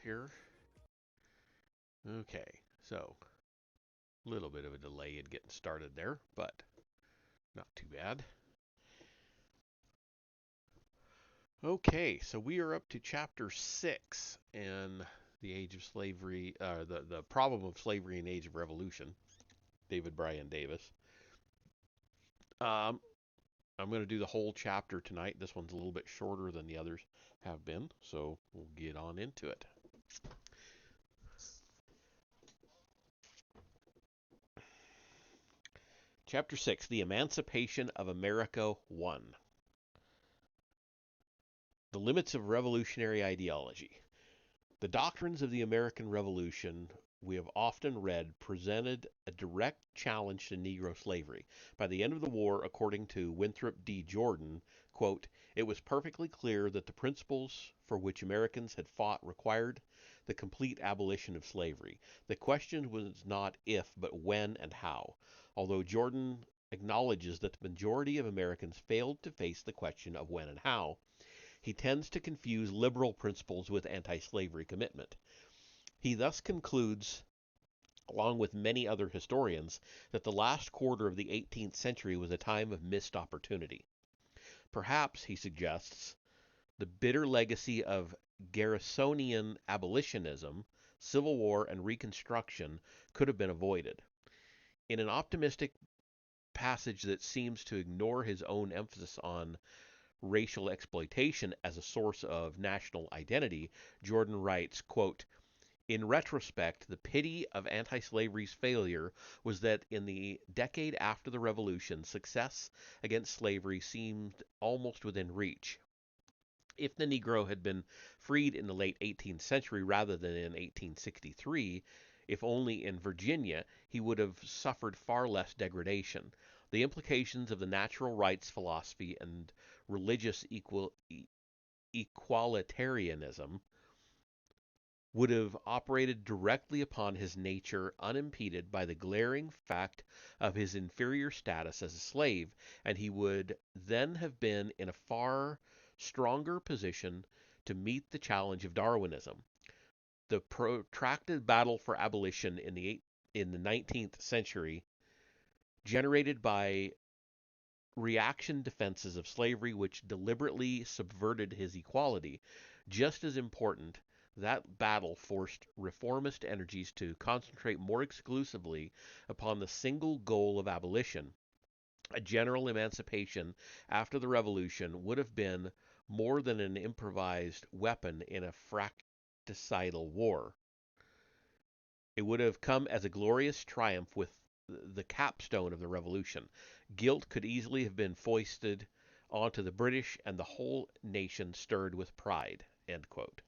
here. Okay, so a little bit of a delay in getting started there, but not too bad. Okay, so we are up to chapter 6 in the Age of Slavery, the problem of slavery in the Age of Revolution, David Bryan Davis. Um, I'm going to do the whole chapter tonight. This one's a little bit shorter than the others have been, so we'll get on into it. Chapter 6, The Emancipation of America 1. The Limits of Revolutionary Ideology. The doctrines of the American Revolution, we have often read, presented a direct challenge to Negro slavery. By the end of the war, according to Winthrop D. Jordan, quote, it was perfectly clear that the principles for which Americans had fought required the complete abolition of slavery. The question was not if, but when and how. Although Jordan acknowledges that the majority of Americans failed to face the question of when and how, he tends to confuse liberal principles with anti-slavery commitment. He thus concludes, along with many other historians, that the last quarter of the 18th century was a time of missed opportunity. Perhaps, he suggests, the bitter legacy of Garrisonian abolitionism, Civil War, and Reconstruction could have been avoided. In an optimistic passage that seems to ignore his own emphasis on racial exploitation as a source of national identity, Jordan writes, quote, in retrospect, the pity of anti-slavery's failure was that in the decade after the Revolution, success against slavery seemed almost within reach. If the Negro had been freed in the late 18th century rather than in 1863, if only in Virginia, he would have suffered far less degradation. The implications of the natural rights philosophy and religious equalitarianism would have operated directly upon his nature unimpeded by the glaring fact of his inferior status as a slave, and he would then have been in a far stronger position to meet the challenge of Darwinism. The protracted battle for abolition in the 19th century, generated by reaction defenses of slavery which deliberately subverted his equality, just as important, that battle forced reformist energies to concentrate more exclusively upon the single goal of abolition. A general emancipation after the Revolution would have been more than an improvised weapon in a fratricidal war. It would have come as a glorious triumph with the capstone of the Revolution. Guilt could easily have been foisted onto the British, and the whole nation stirred with pride. End quote.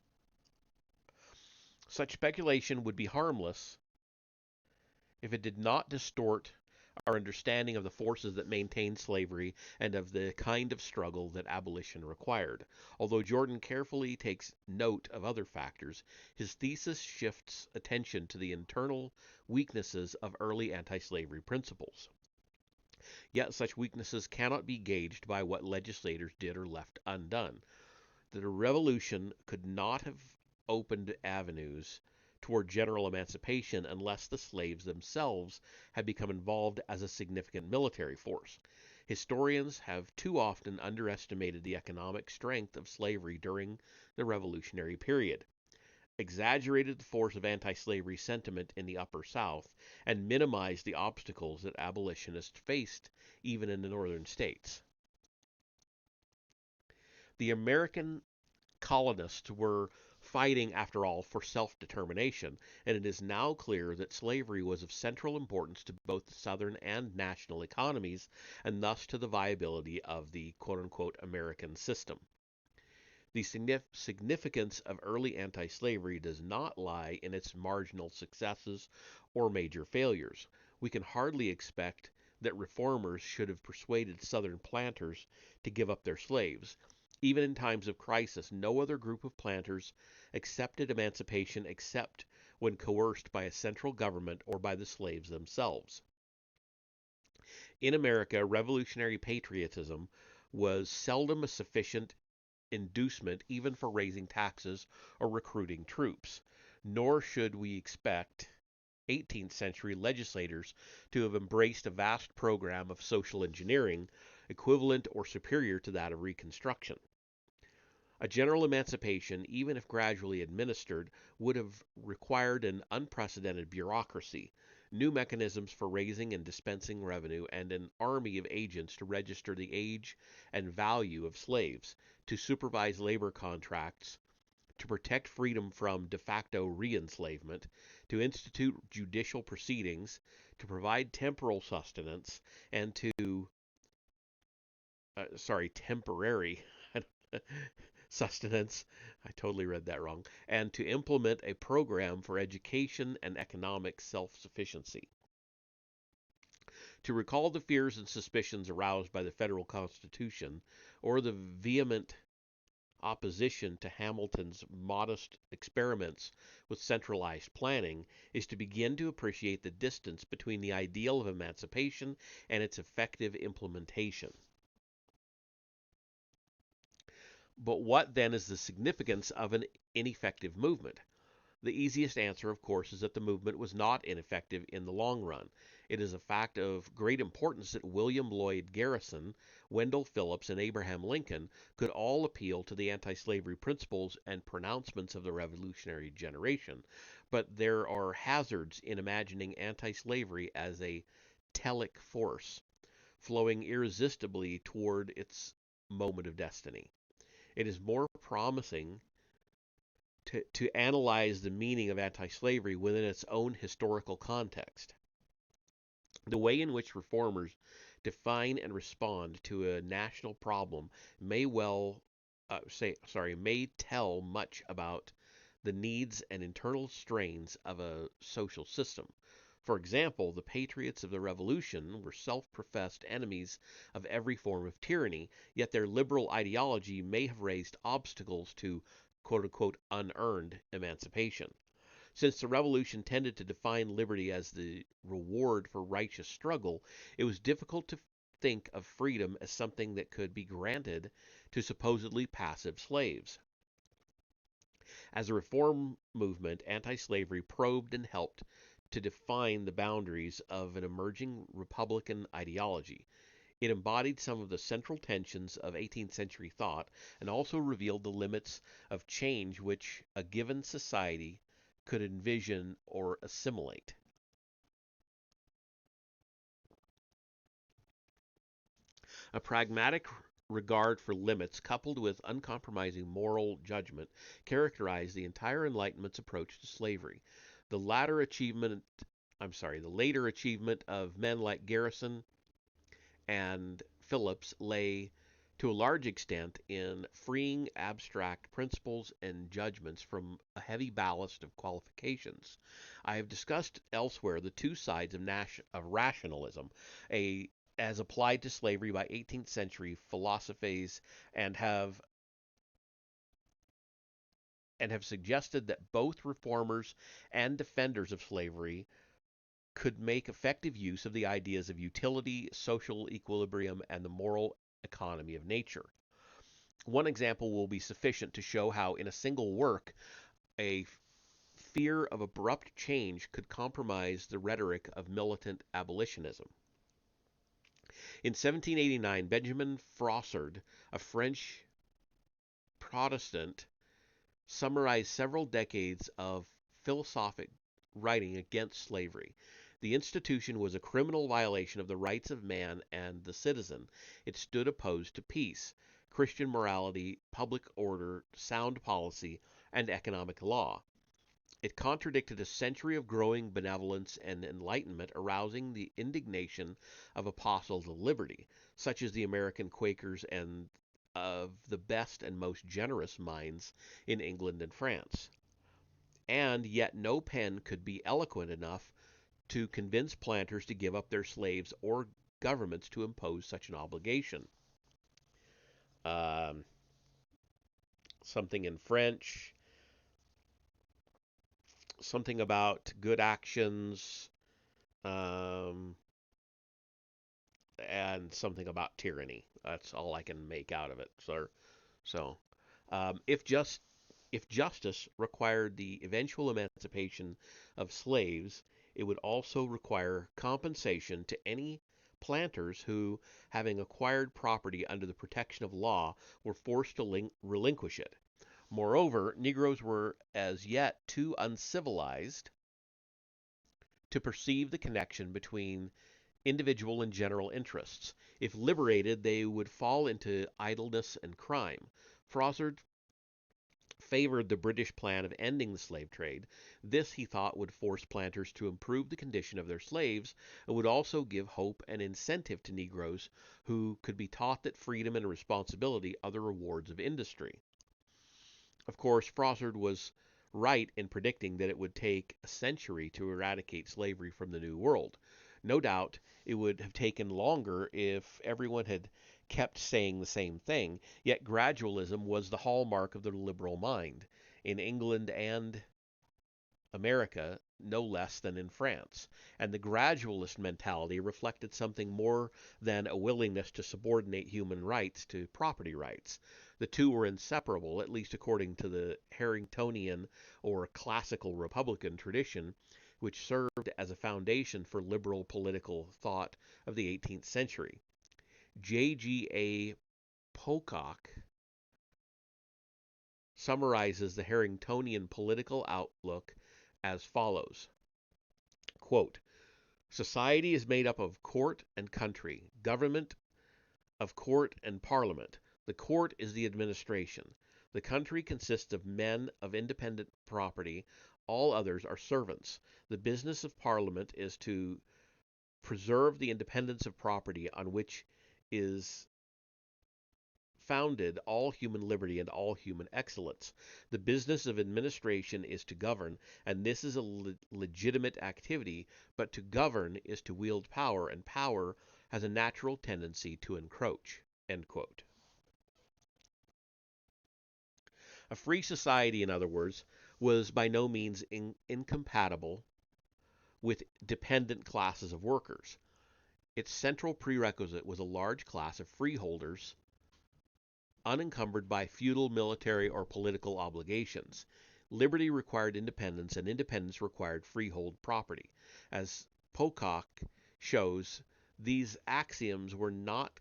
Such speculation would be harmless if it did not distort our understanding of the forces that maintained slavery and of the kind of struggle that abolition required. Although Jordan carefully takes note of other factors, his thesis shifts attention to the internal weaknesses of early anti-slavery principles. Yet such weaknesses cannot be gauged by what legislators did or left undone. The revolution could not have opened avenues toward general emancipation unless the slaves themselves had become involved as a significant military force. Historians have too often underestimated the economic strength of slavery during the Revolutionary period, exaggerated the force of anti-slavery sentiment in the Upper South, and minimized the obstacles that abolitionists faced even in the northern states. The American colonists were fighting, after all, for self-determination, and it is now clear that slavery was of central importance to both the Southern and national economies, and thus to the viability of the quote-unquote American system. The significance of early anti-slavery does not lie in its marginal successes or major failures. We can hardly expect that reformers should have persuaded Southern planters to give up their slaves. Even in times of crisis, no other group of planters accepted emancipation except when coerced by a central government or by the slaves themselves. In America, revolutionary patriotism was seldom a sufficient inducement even for raising taxes or recruiting troops, nor should we expect 18th century legislators to have embraced a vast program of social engineering equivalent or superior to that of Reconstruction. A general emancipation, even if gradually administered, would have required an unprecedented bureaucracy, new mechanisms for raising and dispensing revenue, and an army of agents to register the age and value of slaves, to supervise labor contracts, to protect freedom from de facto re-enslavement, to institute judicial proceedings, to provide temporal sustenance, and to, temporary sustenance, I totally read that wrong, and to implement a program for education and economic self-sufficiency. To recall the fears and suspicions aroused by the federal Constitution, or the vehement opposition to Hamilton's modest experiments with centralized planning, is to begin to appreciate the distance between the ideal of emancipation and its effective implementation. But what then is the significance of an ineffective movement? The easiest answer, of course, is that the movement was not ineffective in the long run. It is a fact of great importance that William Lloyd Garrison, Wendell Phillips, and Abraham Lincoln could all appeal to the anti-slavery principles and pronouncements of the revolutionary generation. But there are hazards in imagining anti-slavery as a telic force, flowing irresistibly toward its moment of destiny. It is more promising to analyze the meaning of anti slavery within its own historical context. The way in which reformers define and respond to a national problem may may tell much about the needs and internal strains of a social system. For example, the patriots of the Revolution were self professed enemies of every form of tyranny, yet their liberal ideology may have raised obstacles to quote unquote unearned emancipation. Since the Revolution tended to define liberty as the reward for righteous struggle, it was difficult to think of freedom as something that could be granted to supposedly passive slaves. As a reform movement, anti slavery probed and helped to define the boundaries of an emerging Republican ideology. It embodied some of the central tensions of 18th century thought and also revealed the limits of change which a given society could envision or assimilate. A pragmatic regard for limits coupled with uncompromising moral judgment characterized the entire Enlightenment's approach to slavery. The latter achievement the later achievement of men like Garrison and Phillips lay to a large extent in freeing abstract principles and judgments from a heavy ballast of qualifications. I have discussed elsewhere the two sides of rationalism, as applied to slavery by 18th century philosophes, and have suggested that both reformers and defenders of slavery could make effective use of the ideas of utility, social equilibrium, and the moral economy of nature. One example will be sufficient to show how, in a single work, a fear of abrupt change could compromise the rhetoric of militant abolitionism. In 1789, Benjamin Froissart, a French Protestant, summarized several decades of philosophic writing against slavery. The institution was a criminal violation of the rights of man and the citizen. It stood opposed to peace, Christian morality, public order, sound policy, and economic law. It contradicted a century of growing benevolence and enlightenment, arousing the indignation of apostles of liberty, such as the American Quakers and of the best and most generous minds in England and France. And yet no pen could be eloquent enough to convince planters to give up their slaves or governments to impose such an obligation. Um, Something in French, something about good actions, um, and something about tyranny. That's all I can make out of it, sir. So, If justice required the eventual emancipation of slaves, it would also require compensation to any planters who, having acquired property under the protection of law, were forced to relinquish it. Moreover, Negroes were as yet too uncivilized to perceive the connection between individual and general interests. If liberated, they would fall into idleness and crime. Froissart favored the British plan of ending the slave trade. This, he thought, would force planters to improve the condition of their slaves and would also give hope and incentive to Negroes who could be taught that freedom and responsibility are the rewards of industry. Of course, Froissart was right in predicting that it would take a century to eradicate slavery from the New World. No doubt it would have taken longer if everyone had kept saying the same thing, yet gradualism was the hallmark of the liberal mind, in England and America no less than in France, and the gradualist mentality reflected something more than a willingness to subordinate human rights to property rights. The two were inseparable, at least according to the Harringtonian or classical Republican tradition, which served as a foundation for liberal political thought of the 18th century. J.G.A. Pocock summarizes the Harringtonian political outlook as follows. Quote, society is made up of court and country, government of court and parliament. The court is the administration. The country consists of men of independent property. All others are servants. The business of parliament is to preserve the independence of property on which is founded all human liberty and all human excellence. The business of administration is to govern, and this is a legitimate activity, but to govern is to wield power, and power has a natural tendency to encroach. End quote. A free society, in other words, was by no means incompatible with dependent classes of workers. Its central prerequisite was a large class of freeholders unencumbered by feudal, military, or political obligations. Liberty required independence, and independence required freehold property. As Pocock shows, these axioms were not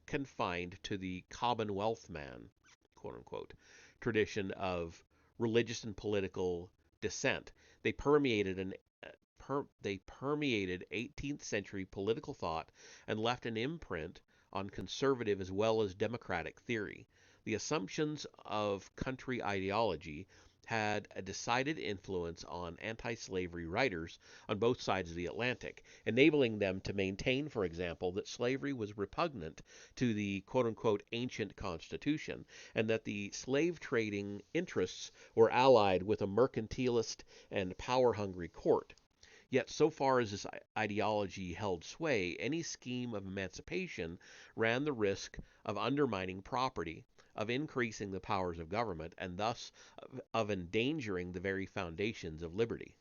confined to the Commonwealth man, quote unquote, tradition of religious and political dissent. They permeated they permeated 18th century political thought and left an imprint on conservative as well as democratic theory. The assumptions of country ideology had a decided influence on anti slavery writers on both sides of the Atlantic, enabling them to maintain, for example, that slavery was repugnant to the quote unquote ancient Constitution, and that the slave trading interests were allied with a mercantilist and power hungry court. Yet, so far as this ideology held sway, any scheme of emancipation ran the risk of undermining property, of increasing the powers of government, and thus of endangering the very foundations of liberty.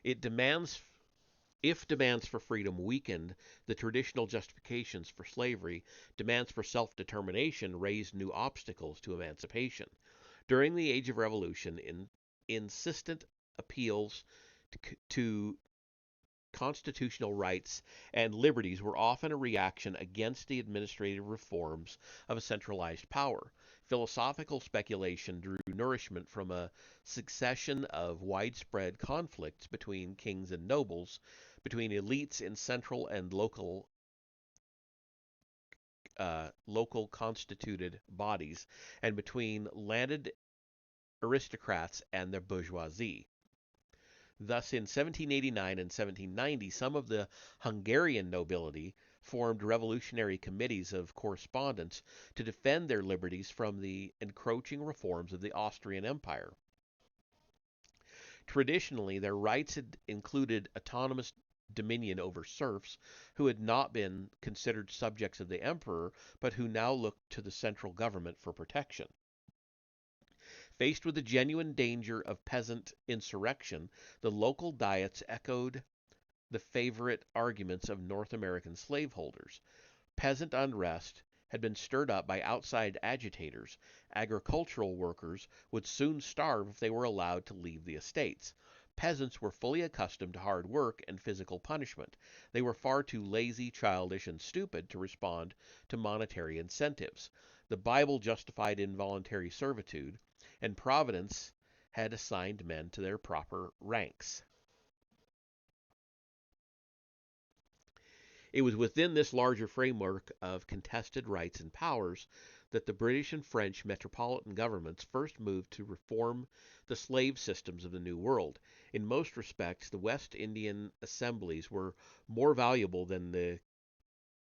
It demands If demands for freedom weakened the traditional justifications for slavery, demands for self determination raised new obstacles to emancipation. During the Age of Revolution, insistent appeals to constitutional rights and liberties were often a reaction against the administrative reforms of a centralized power. Philosophical speculation drew nourishment from a succession of widespread conflicts between kings and nobles, between elites in central and local constituted bodies, and between landed aristocrats and the bourgeoisie. Thus, in 1789 and 1790, some of the Hungarian nobility formed revolutionary committees of correspondence to defend their liberties from the encroaching reforms of the Austrian Empire. Traditionally, their rights had included autonomous dominion over serfs who had not been considered subjects of the emperor, but who now looked to the central government for protection. Faced with the genuine danger of peasant insurrection, the local diets echoed the favorite arguments of North American slaveholders. Peasant unrest had been stirred up by outside agitators, agricultural workers would soon starve if they were allowed to leave the estates. Peasants were fully accustomed to hard work and physical punishment. They were far too lazy, childish, and stupid to respond to monetary incentives. The Bible justified involuntary servitude, and Providence had assigned men to their proper ranks. It was within this larger framework of contested rights and powers that the British and French metropolitan governments first moved to reform the slave systems of the New World. In most respects, the West Indian assemblies were more valuable than the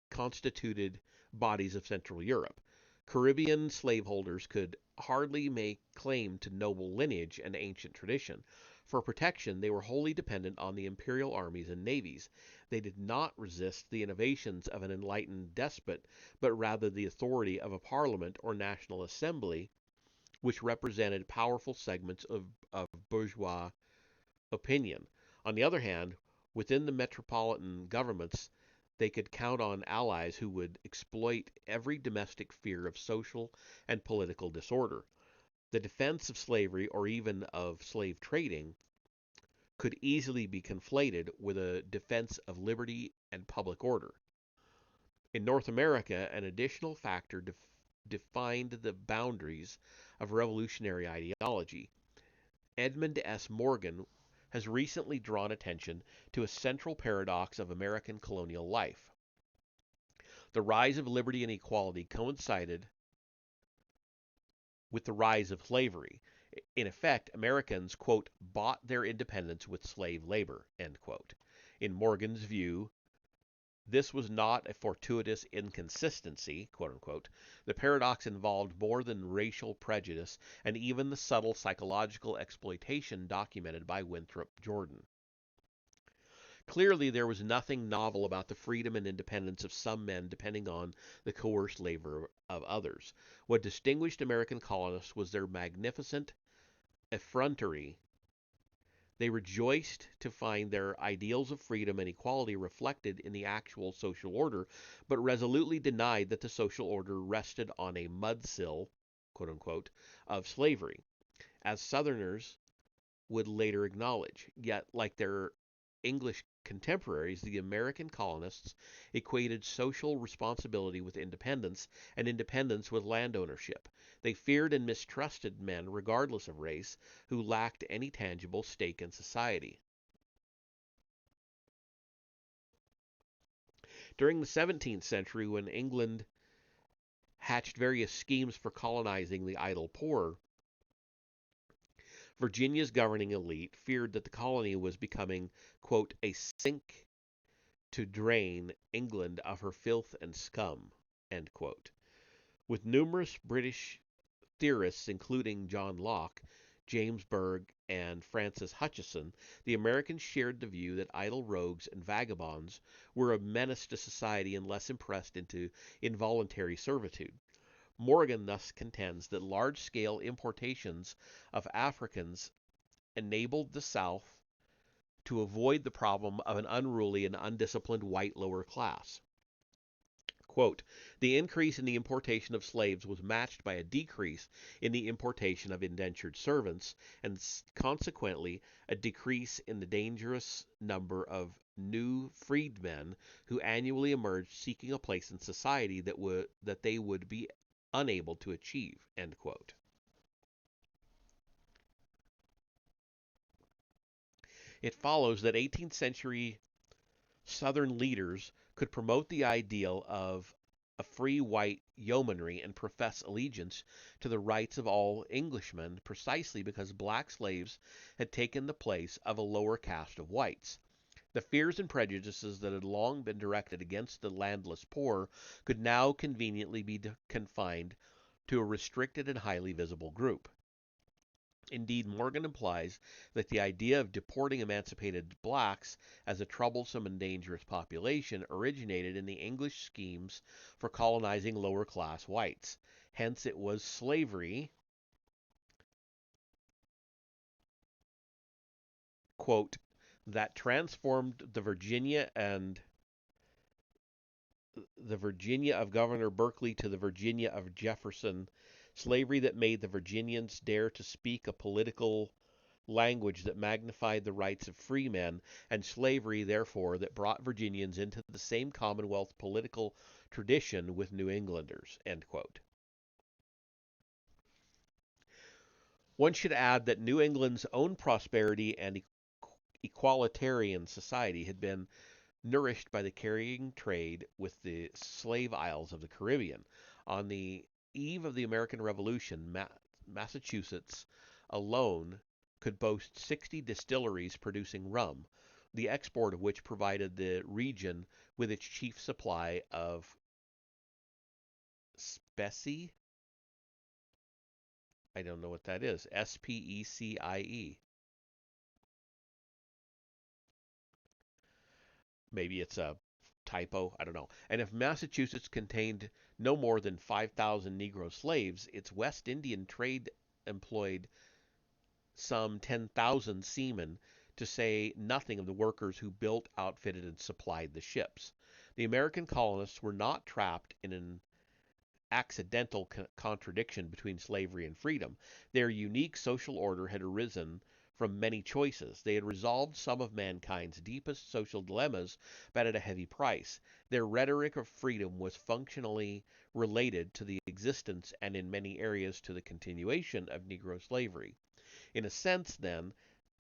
constituted bodies of Central Europe. Caribbean slaveholders could hardly make claim to noble lineage and ancient tradition. For protection, they were wholly dependent on the imperial armies and navies. They did not resist the innovations of an enlightened despot, but rather the authority of a parliament or national assembly, which represented powerful segments of bourgeois opinion. On the other hand, within the metropolitan governments, they could count on allies who would exploit every domestic fear of social and political disorder. The defense of slavery, or even of slave trading, could easily be conflated with a defense of liberty and public order. In North America, an additional factor defined the boundaries of revolutionary ideology. Edmund S. Morgan has recently drawn attention to a central paradox of American colonial life. The rise of liberty and equality coincided with the rise of slavery. In effect, Americans, quote, bought their independence with slave labor, end quote. In Morgan's view, this was not a fortuitous inconsistency, quote unquote. The paradox involved more than racial prejudice and even the subtle psychological exploitation documented by Winthrop Jordan. Clearly, there was nothing novel about the freedom and independence of some men depending on the coerced labor of others. What distinguished American colonists was their magnificent effrontery. They rejoiced to find their ideals of freedom and equality reflected in the actual social order, but resolutely denied that the social order rested on a mudsill, quote unquote, of slavery, as Southerners would later acknowledge. Yet, like their English contemporaries, the American colonists equated social responsibility with independence, and independence with land ownership. They feared and mistrusted men, regardless of race, who lacked any tangible stake in society. During the 17th century, when England hatched various schemes for colonizing the idle poor, Virginia's governing elite feared that the colony was becoming, quote, a sink to drain England of her filth and scum, end quote. With numerous British theorists, including John Locke, James Berg, and Francis Hutcheson, the Americans shared the view that idle rogues and vagabonds were a menace to society unless impressed into involuntary servitude. Morgan thus contends that large-scale importations of Africans enabled the South to avoid the problem of an unruly and undisciplined white lower class. Quote, the increase in the importation of slaves was matched by a decrease in the importation of indentured servants, and consequently a decrease in the dangerous number of new freedmen who annually emerged seeking a place in society that they would be unable to achieve, end quote. It follows that 18th century Southern leaders could promote the ideal of a free white yeomanry and profess allegiance to the rights of all Englishmen precisely because black slaves had taken the place of a lower caste of whites. The fears and prejudices that had long been directed against the landless poor could now conveniently be confined to a restricted and highly visible group. Indeed, Morgan implies that the idea of deporting emancipated blacks as a troublesome and dangerous population originated in the English schemes for colonizing lower class whites. Hence, it was slavery, quote, that transformed the Virginia and the Virginia of Governor Berkeley to the Virginia of Jefferson, slavery that made the Virginians dare to speak a political language that magnified the rights of free men, and slavery, therefore, that brought Virginians into the same Commonwealth political tradition with New Englanders. End quote. One should add that New England's own prosperity and equalitarian society had been nourished by the carrying trade with the slave isles of the Caribbean. On the eve of the American Revolution, Massachusetts alone could boast 60 distilleries producing rum, the export of which provided the region with its chief supply of specie. I don't know what that is. SPECIE. Maybe it's a typo, I don't know. And if Massachusetts contained no more than 5,000 Negro slaves, its West Indian trade employed some 10,000 seamen, to say nothing of the workers who built, outfitted, and supplied the ships. The American colonists were not trapped in an accidental contradiction between slavery and freedom. Their unique social order had arisen from many choices. They had resolved some of mankind's deepest social dilemmas, but at a heavy price. Their rhetoric of freedom was functionally related to the existence and in many areas to the continuation of Negro slavery. In a sense, then,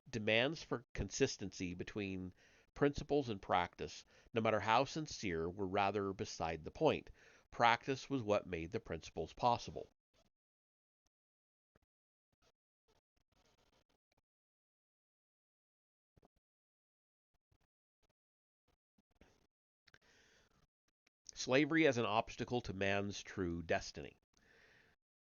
demands for consistency between principles and practice, no matter how sincere, were rather beside the point. Practice was what made the principles possible. Slavery as an obstacle to man's true destiny.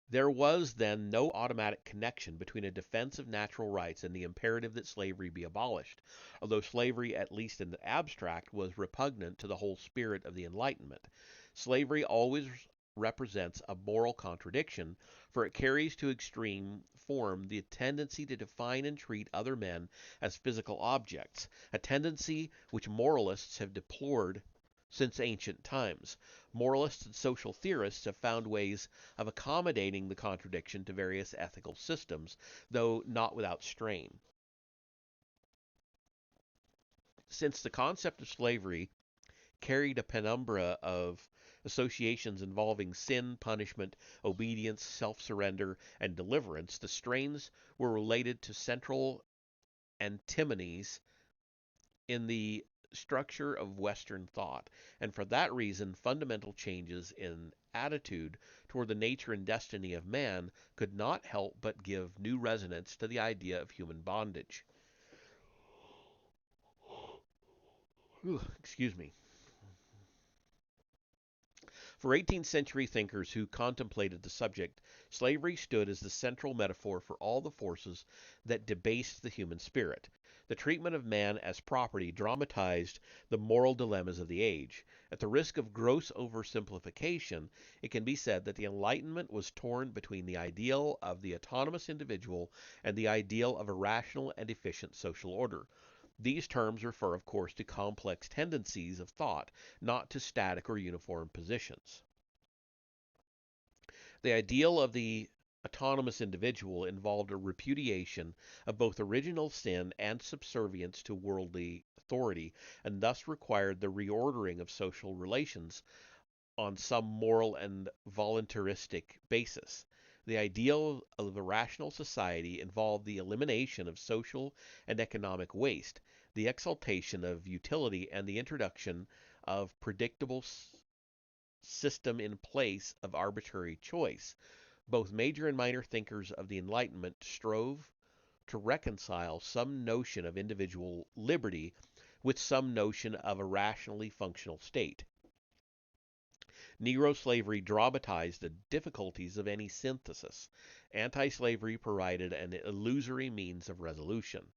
There was then no automatic connection between a defense of natural rights and the imperative that slavery be abolished, although slavery, at least in the abstract, was repugnant to the whole spirit of the Enlightenment. Slavery always represents a moral contradiction, for it carries to extreme form the tendency to define and treat other men as physical objects, a tendency which moralists have deplored since ancient times. Moralists and social theorists have found ways of accommodating the contradiction to various ethical systems, though not without strain. Since the concept of slavery carried a penumbra of associations involving sin, punishment, obedience, self surrender, and deliverance, the strains were related to central antinomies in the structure of Western thought, and for that reason, fundamental changes in attitude toward the nature and destiny of man could not help but give new resonance to the idea of human bondage. Excuse me. For 18th century thinkers who contemplated the subject, slavery stood as the central metaphor for all the forces that debased the human spirit. The treatment of man as property dramatized the moral dilemmas of the age. At the risk of gross oversimplification, it can be said that the Enlightenment was torn between the ideal of the autonomous individual and the ideal of a rational and efficient social order. These terms refer, of course, to complex tendencies of thought, not to static or uniform positions. The ideal of the autonomous individual involved a repudiation of both original sin and subservience to worldly authority, and thus required the reordering of social relations on some moral and voluntaristic basis. The ideal of a rational society involved the elimination of social and economic waste, the exaltation of utility, and the introduction of predictable system in place of arbitrary choice. Both major and minor thinkers of the Enlightenment strove to reconcile some notion of individual liberty with some notion of a rationally functional state. Negro slavery dramatized the difficulties of any synthesis. Anti slavery provided an illusory means of resolution.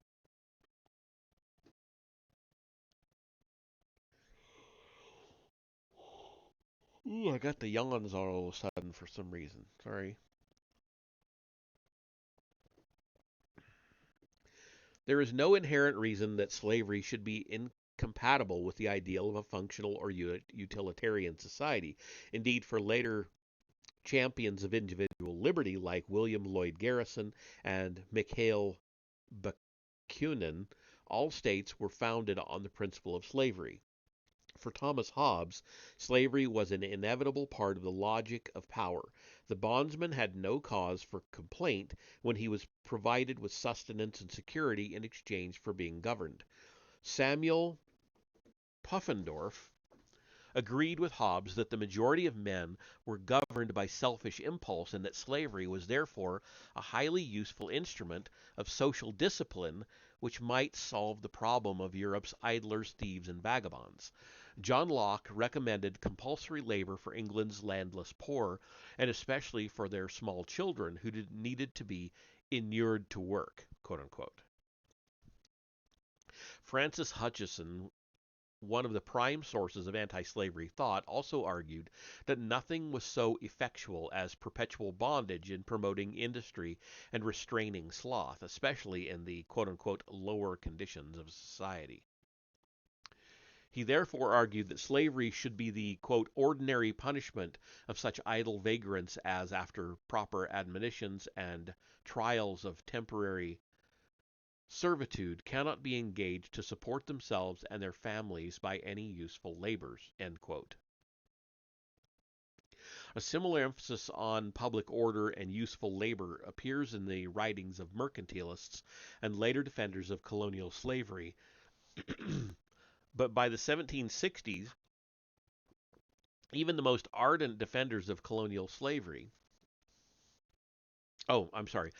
Ooh, I got the yawns all of a sudden for some reason. Sorry. There is no inherent reason that slavery should be compatible with the ideal of a functional or utilitarian society. Indeed, for later champions of individual liberty like William Lloyd Garrison and Mikhail Bakunin, all states were founded on the principle of slavery. For Thomas Hobbes, slavery was an inevitable part of the logic of power. The bondsman had no cause for complaint when he was provided with sustenance and security in exchange for being governed. Samuel Puffendorf agreed with Hobbes that the majority of men were governed by selfish impulse and that slavery was therefore a highly useful instrument of social discipline which might solve the problem of Europe's idlers, thieves, and vagabonds. John Locke recommended compulsory labor for England's landless poor, and especially for their small children who needed to be inured to work, quote unquote. Francis Hutcheson, one of the prime sources of anti-slavery thought, also argued that nothing was so effectual as perpetual bondage in promoting industry and restraining sloth, especially in the quote-unquote lower conditions of society. He therefore argued that slavery should be the quote ordinary punishment of such idle vagrants as, after proper admonitions and trials of temporary servitude, cannot be engaged to support themselves and their families by any useful labors. End quote. A similar emphasis on public order and useful labor appears in the writings of mercantilists and later defenders of colonial slavery. But by the 1760s, even the most ardent defenders of colonial slavery, oh, I'm sorry,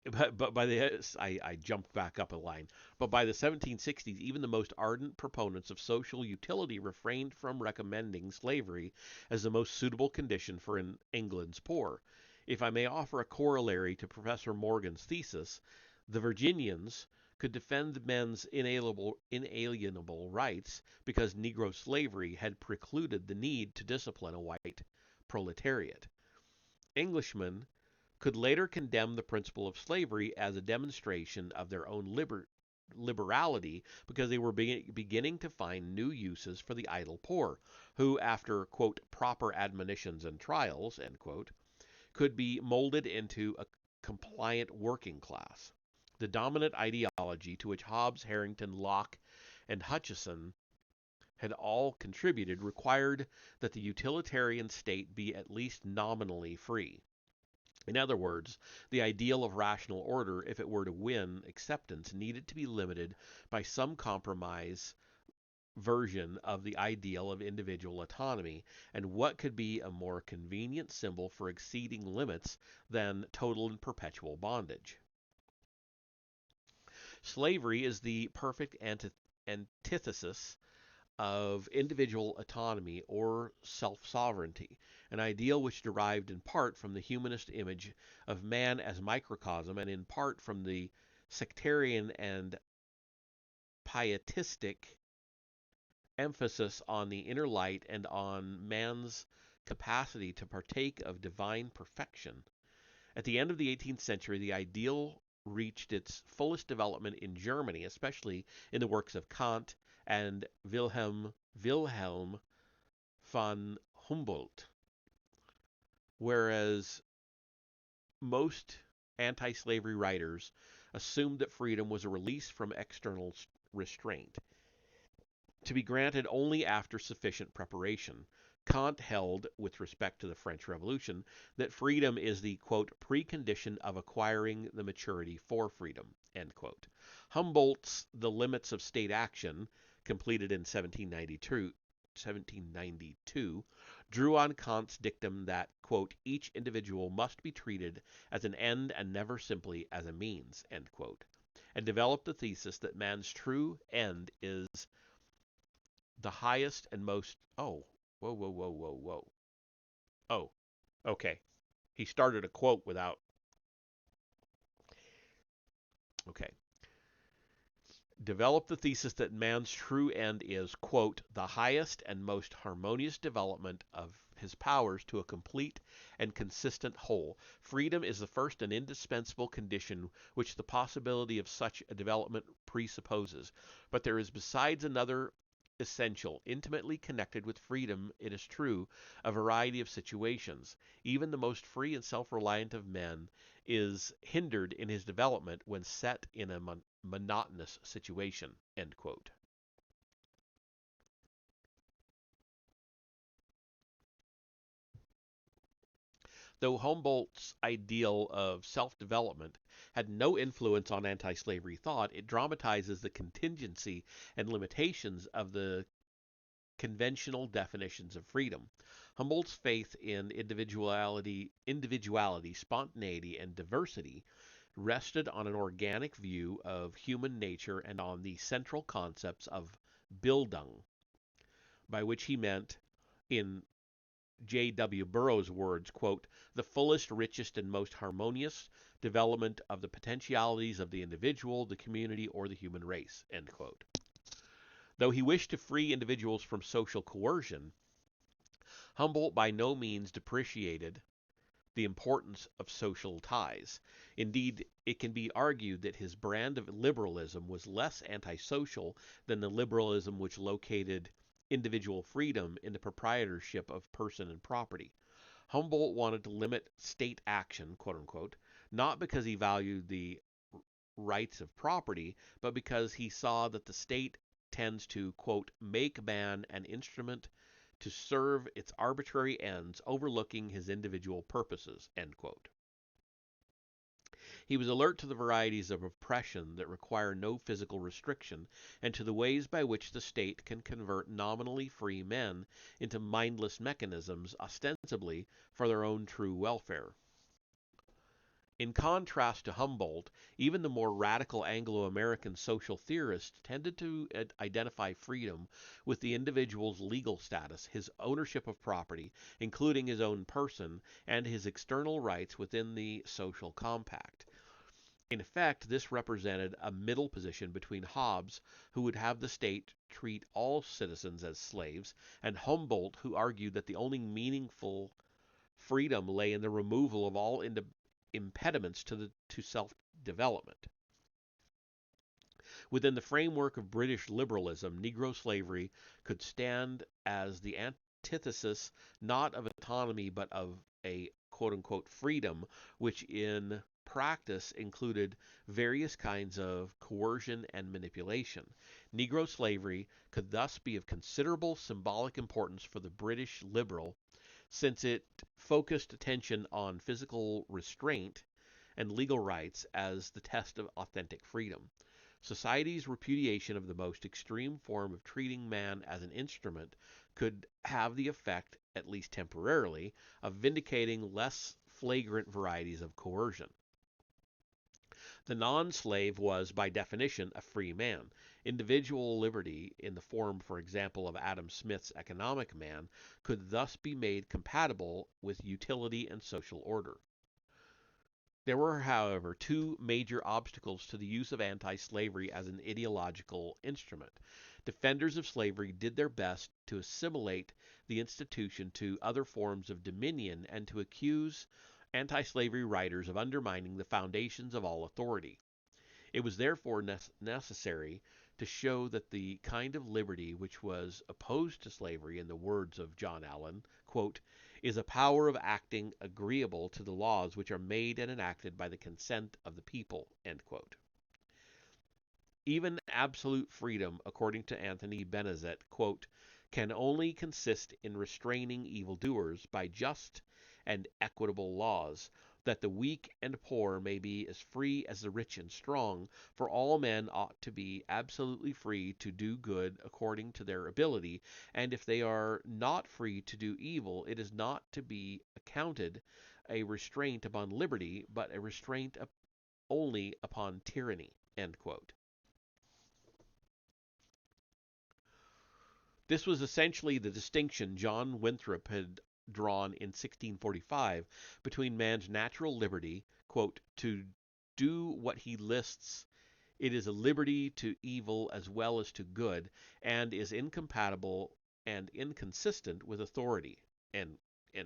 but by the I jumped back up a line. But by the 1760s, even the most ardent proponents of social utility refrained from recommending slavery as the most suitable condition for England's poor. If I may offer a corollary to Professor Morgan's thesis, the Virginians could defend men's inalienable rights because Negro slavery had precluded the need to discipline a white proletariat. Englishmen could later condemn the principle of slavery as a demonstration of their own liberality because they were beginning to find new uses for the idle poor, who, after, quote, proper admonitions and trials, end quote, could be molded into a compliant working class. The dominant ideology to which Hobbes, Harrington, Locke, and Hutcheson had all contributed required that the utilitarian state be at least nominally free. In other words, the ideal of rational order, if it were to win acceptance, needed to be limited by some compromise version of the ideal of individual autonomy, and what could be a more convenient symbol for exceeding limits than total and perpetual bondage? Slavery is the perfect antithesis of individual autonomy or self-sovereignty, an ideal which derived in part from the humanist image of man as microcosm and in part from the sectarian and pietistic emphasis on the inner light and on man's capacity to partake of divine perfection. At the end of the 18th century, the ideal reached its fullest development in Germany, especially in the works of Kant and Wilhelm von Humboldt, whereas most anti-slavery writers assumed that freedom was a release from external restraint, to be granted only after sufficient preparation. Kant held, with respect to the French Revolution, that freedom is the, quote, precondition of acquiring the maturity for freedom, end quote. Humboldt's The Limits of State Action, completed in 1792, drew on Kant's dictum that, quote, each individual must be treated as an end and never simply as a means, end quote, and developed the thesis that man's true end is the highest and most... Oh, whoa. Oh, okay. He started a quote without... Okay. Developed the thesis that man's true end is, quote, the highest and most harmonious development of his powers to a complete and consistent whole. Freedom is the first and indispensable condition which the possibility of such a development presupposes. But there is besides another essential, intimately connected with freedom, it is true, a variety of situations. Even the most free and self-reliant of men is hindered in his development when set in a monotonous situation. End quote. Though Humboldt's ideal of self-development had no influence on anti-slavery thought, it dramatizes the contingency and limitations of the conventional definitions of freedom. Humboldt's faith in individuality, spontaneity, and diversity rested on an organic view of human nature and on the central concepts of Bildung, by which he meant, in J.W. Burroughs' words, quote, the fullest, richest, and most harmonious development of the potentialities of the individual, the community, or the human race, end quote. Though he wished to free individuals from social coercion, Humboldt by no means depreciated the importance of social ties. Indeed, it can be argued that his brand of liberalism was less antisocial than the liberalism which located individual freedom in the proprietorship of person and property. Humboldt wanted to limit state action, quote unquote, not because he valued the rights of property, but because he saw that the state tends to, quote, make man an instrument to serve its arbitrary ends, overlooking his individual purposes, end quote. He was alert to the varieties of oppression that require no physical restriction, and to the ways by which the state can convert nominally free men into mindless mechanisms, ostensibly for their own true welfare. In contrast to Humboldt, even the more radical Anglo-American social theorists tended to identify freedom with the individual's legal status, his ownership of property, including his own person, and his external rights within the social compact. In effect, this represented a middle position between Hobbes, who would have the state treat all citizens as slaves, and Humboldt, who argued that the only meaningful freedom lay in the removal of all impediments to self-development. Within the framework of British liberalism, Negro slavery could stand as the antithesis not of autonomy but of a quote-unquote freedom, which in practice included various kinds of coercion and manipulation. Negro slavery could thus be of considerable symbolic importance for the British liberal, since it focused attention on physical restraint and legal rights as the test of authentic freedom. Society's repudiation of the most extreme form of treating man as an instrument could have the effect, at least temporarily, of vindicating less flagrant varieties of coercion. The non-slave was, by definition, a free man. Individual liberty, in the form, for example, of Adam Smith's economic man, could thus be made compatible with utility and social order. There were, however, two major obstacles to the use of anti-slavery as an ideological instrument. Defenders of slavery did their best to assimilate the institution to other forms of dominion and to accuse anti-slavery writers of undermining the foundations of all authority. It was therefore necessary to show that the kind of liberty which was opposed to slavery, in the words of John Allen, quote, is a power of acting agreeable to the laws which are made and enacted by the consent of the people, end quote. Even absolute freedom, according to Anthony Benezet, quote, can only consist in restraining evildoers by just and equitable laws, that the weak and poor may be as free as the rich and strong, for all men ought to be absolutely free to do good according to their ability, and if they are not free to do evil, it is not to be accounted a restraint upon liberty, but a restraint only upon tyranny. End quote. This was essentially the distinction John Winthrop had drawn in 1645 between man's natural liberty, quote, to do what he lists, it is a liberty to evil as well as to good, and is incompatible and inconsistent with authority, end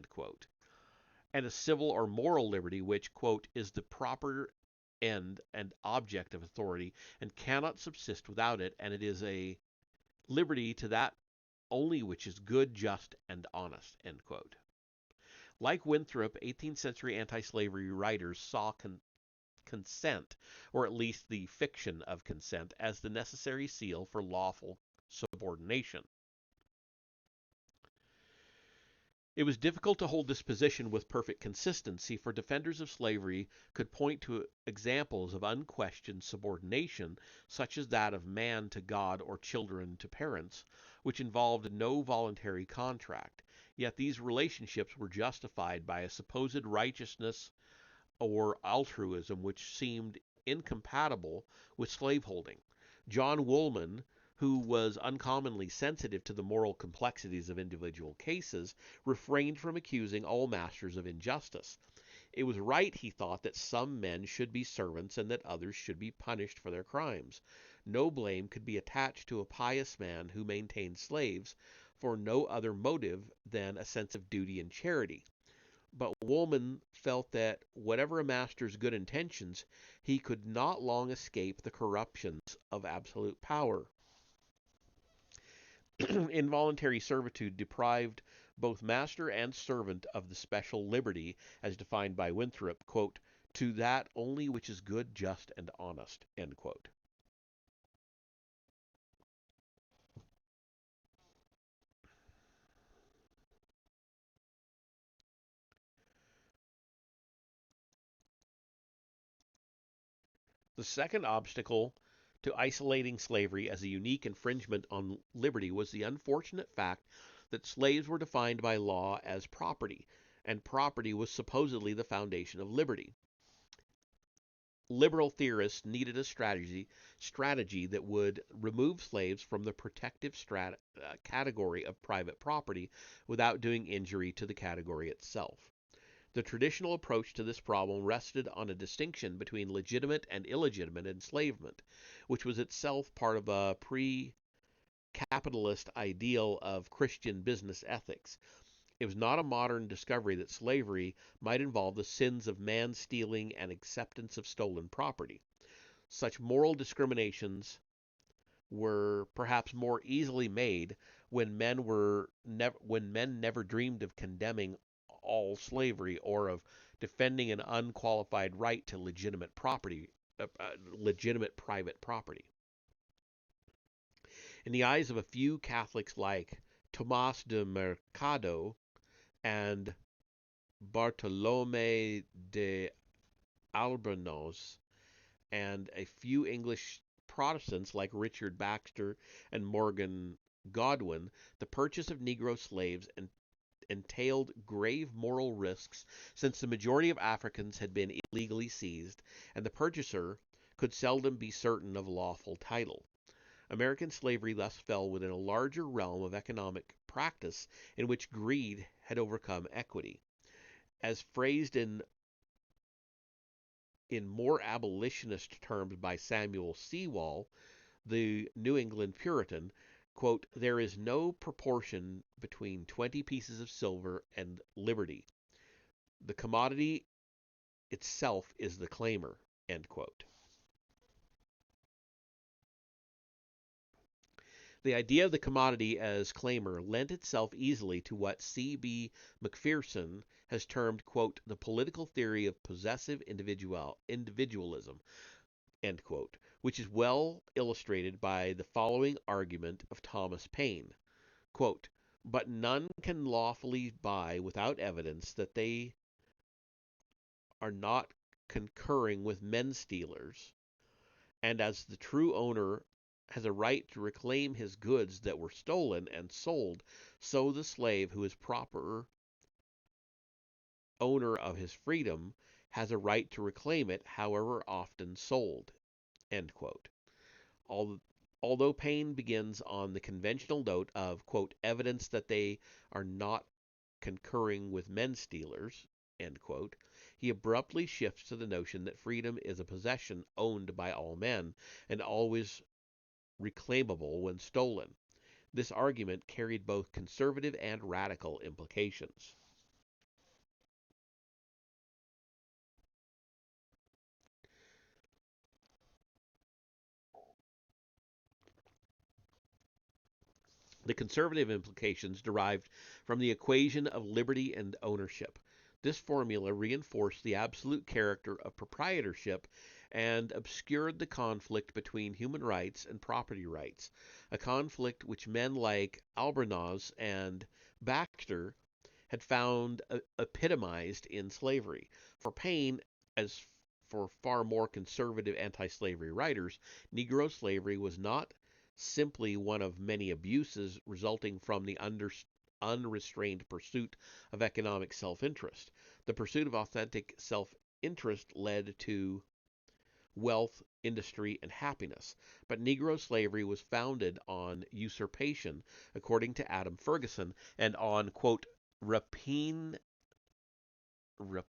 quote, and a civil or moral liberty which, quote, is the proper end and object of authority and cannot subsist without it, and it is a liberty to that only which is good, just, and honest, end quote. Like Winthrop, 18th century anti slavery writers saw consent, or at least the fiction of consent, as the necessary seal for lawful subordination. It was difficult to hold this position with perfect consistency, for defenders of slavery could point to examples of unquestioned subordination, such as that of man to God or children to parents, which involved no voluntary contract. Yet these relationships were justified by a supposed righteousness or altruism which seemed incompatible with slaveholding. John Woolman, who was uncommonly sensitive to the moral complexities of individual cases, refrained from accusing all masters of injustice. It was right, he thought, that some men should be servants and that others should be punished for their crimes. No blame could be attached to a pious man who maintained slaves for no other motive than a sense of duty and charity. But Woolman felt that whatever a master's good intentions, he could not long escape the corruptions of absolute power. Involuntary servitude deprived both master and servant of the special liberty, as defined by Winthrop, quote, to that only which is good, just, and honest, end quote. The second obstacle to isolating slavery as a unique infringement on liberty was the unfortunate fact that slaves were defined by law as property, and property was supposedly the foundation of liberty. Liberal theorists needed a strategy that would remove slaves from the protective category of private property without doing injury to the category itself. The traditional approach to this problem rested on a distinction between legitimate and illegitimate enslavement, which was itself part of a pre-capitalist ideal of Christian business ethics. It was not a modern discovery that slavery might involve the sins of man stealing and acceptance of stolen property. Such moral discriminations were perhaps more easily made when men never dreamed of condemning all slavery or of defending an unqualified right to legitimate private property. In the eyes of a few Catholics like Tomas de Mercado and Bartolome de Albornoz, and a few English Protestants like Richard Baxter and Morgan Godwin, the purchase of Negro slaves entailed grave moral risks, since the majority of Africans had been illegally seized, and the purchaser could seldom be certain of lawful title. American slavery thus fell within a larger realm of economic practice in which greed had overcome equity. As phrased in more abolitionist terms by Samuel Sewall, the New England Puritan, quote, there is no proportion between 20 pieces of silver and liberty. The commodity itself is the claimer, end quote. The idea of the commodity as claimer lent itself easily to what C.B. Macpherson has termed, quote, the political theory of possessive individualism, end quote, which is well illustrated by the following argument of Thomas Paine. Quote, but none can lawfully buy without evidence that they are not concurring with men stealers, and as the true owner has a right to reclaim his goods that were stolen and sold, so the slave who is proper owner of his freedom has a right to reclaim it, however often sold. End quote. Although Paine begins on the conventional note of, quote, evidence that they are not concurring with men stealers, end quote, he abruptly shifts to the notion that freedom is a possession owned by all men and always reclaimable when stolen. This argument carried both conservative and radical implications. The conservative implications derived from the equation of liberty and ownership. This formula reinforced the absolute character of proprietorship and obscured the conflict between human rights and property rights, a conflict which men like Albornoz and Baxter had found epitomized in slavery. For Paine, as for far more conservative anti slavery writers, Negro slavery was not simply one of many abuses resulting from the unrestrained pursuit of economic self interest. The pursuit of authentic self interest led to wealth, industry, and happiness. But Negro slavery was founded on usurpation, according to Adam Ferguson, and on, quote, rapine, rap,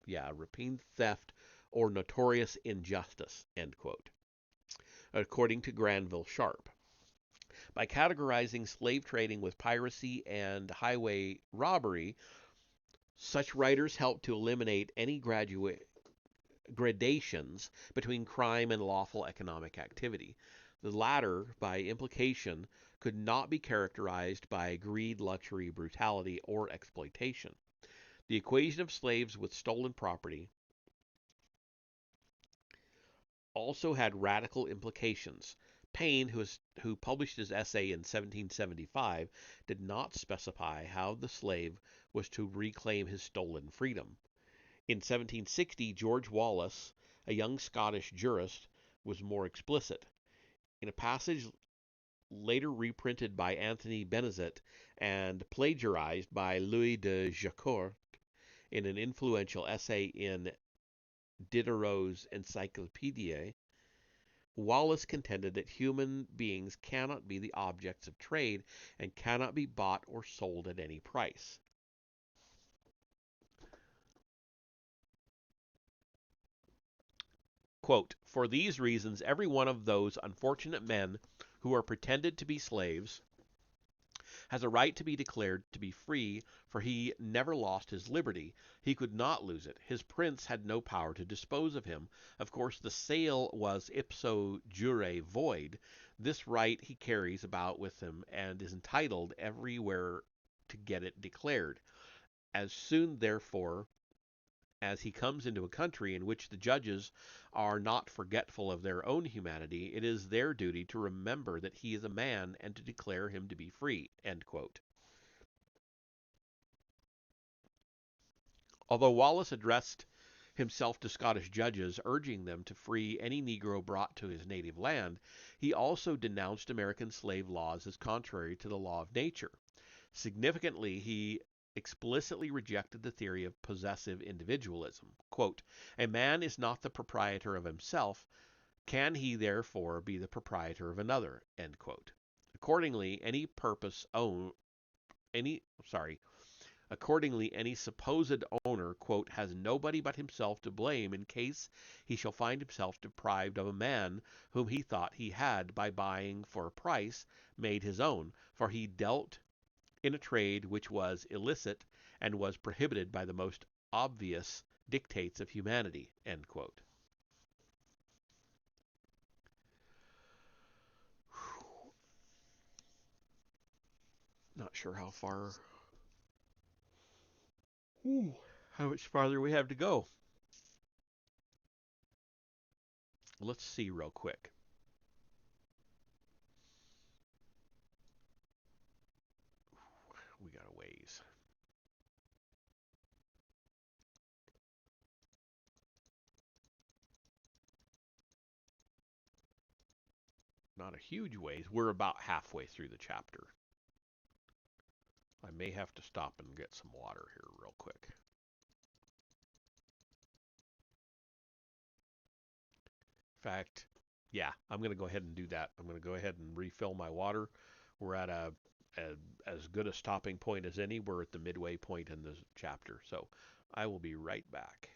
rapine theft or notorious injustice, end quote, according to Granville Sharp. By categorizing slave trading with piracy and highway robbery, such writers helped to eliminate any gradations between crime and lawful economic activity. The latter, by implication, could not be characterized by greed, luxury, brutality, or exploitation. The equation of slaves with stolen property also had radical implications. Paine, who published his essay in 1775, did not specify how the slave was to reclaim his stolen freedom. In 1760, George Wallace, a young Scottish jurist, was more explicit. In a passage later reprinted by Anthony Benezet and plagiarized by Louis de Jaucourt in an influential essay in Diderot's Encyclopédie, Wallace contended that human beings cannot be the objects of trade and cannot be bought or sold at any price. Quote, for these reasons, every one of those unfortunate men who are pretended to be slaves has a right to be declared to be free, for he never lost his liberty. He could not lose it. His prince had no power to dispose of him. Of course, the sale was ipso jure void. This right he carries about with him and is entitled everywhere to get it declared. As soon, therefore, as he comes into a country in which the judges are not forgetful of their own humanity, it is their duty to remember that he is a man and to declare him to be free. End quote. Although Wallace addressed himself to Scottish judges, urging them to free any Negro brought to his native land, he also denounced American slave laws as contrary to the law of nature. Significantly, he explicitly rejected the theory of possessive individualism. Quote, a man is not the proprietor of himself. Can he therefore be the proprietor of another? End quote. Accordingly, any supposed owner, quote, has nobody but himself to blame in case he shall find himself deprived of a man whom he thought he had, by buying for a price made his own, for he dealt in a trade which was illicit and was prohibited by the most obvious dictates of humanity. End quote. Not sure how much farther we have to go. Let's see real quick. We got a ways. Not a huge ways. We're about halfway through the chapter. I may have to stop and get some water here real quick. In fact, yeah, I'm going to go ahead and do that. I'm going to go ahead and refill my water. We're at as good a stopping point as any. We're at the midway point in the chapter. So I will be right back.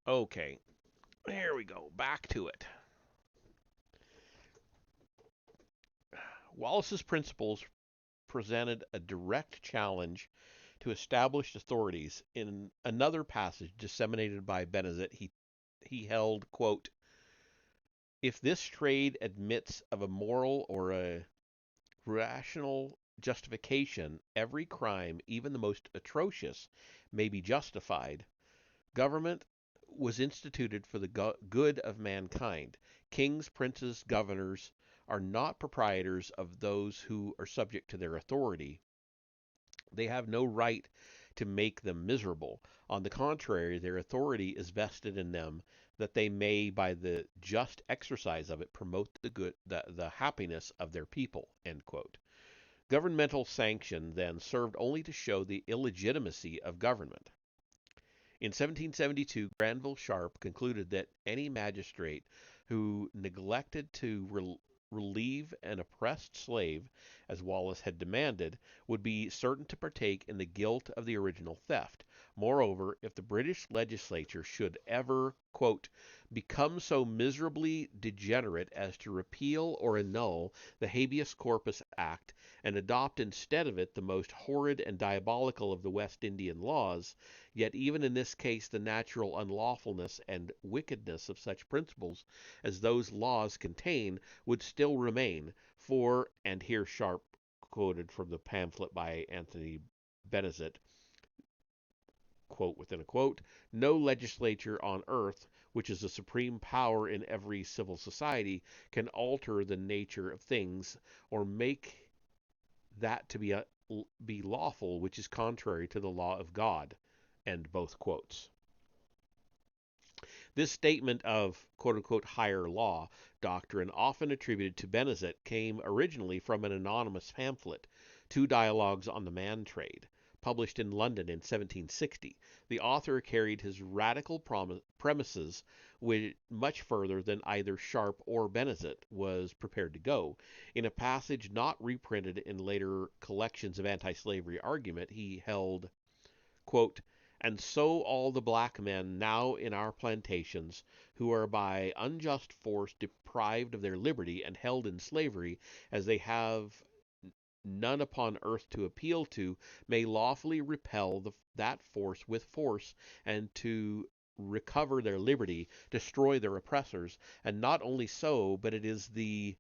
Okay, there we go. Back to it. Wallace's principles presented a direct challenge to established authorities. In another passage disseminated by Benezet, he held, quote, if this trade admits of a moral or a rational justification, every crime, even the most atrocious, may be justified. Government was instituted for the good of mankind. Kings, princes, governors are not proprietors of those who are subject to their authority. They have no right to make them miserable. On the contrary, their authority is vested in them, that they may, by the just exercise of it, promote the happiness of their people. End quote. Governmental sanction then served only to show the illegitimacy of government. In 1772, Granville Sharp concluded that any magistrate who neglected to relieve an oppressed slave, as Wallace had demanded, would be certain to partake in the guilt of the original theft. Moreover, if the British legislature should ever, quote, become so miserably degenerate as to repeal or annul the Habeas Corpus Act and adopt instead of it the most horrid and diabolical of the West Indian laws, yet even in this case the natural unlawfulness and wickedness of such principles as those laws contain would still remain, for, and here Sharp quoted from the pamphlet by Anthony Benezet, quote within a quote, no legislature on earth, which is the supreme power in every civil society, can alter the nature of things or make that to be lawful which is contrary to the law of God. End both quotes. This statement of quote unquote higher law doctrine, often attributed to Benezet, came originally from an anonymous pamphlet, Two Dialogues on the Man Trade, published in London in 1760. The author carried his radical premises much further than either Sharp or Benezet was prepared to go. In a passage not reprinted in later collections of anti-slavery argument, he held, quote, and so all the black men now in our plantations, who are by unjust force deprived of their liberty and held in slavery, as they have none upon earth to appeal to, may lawfully repel that force with force, and to recover their liberty, destroy their oppressors. And not only so, but it is the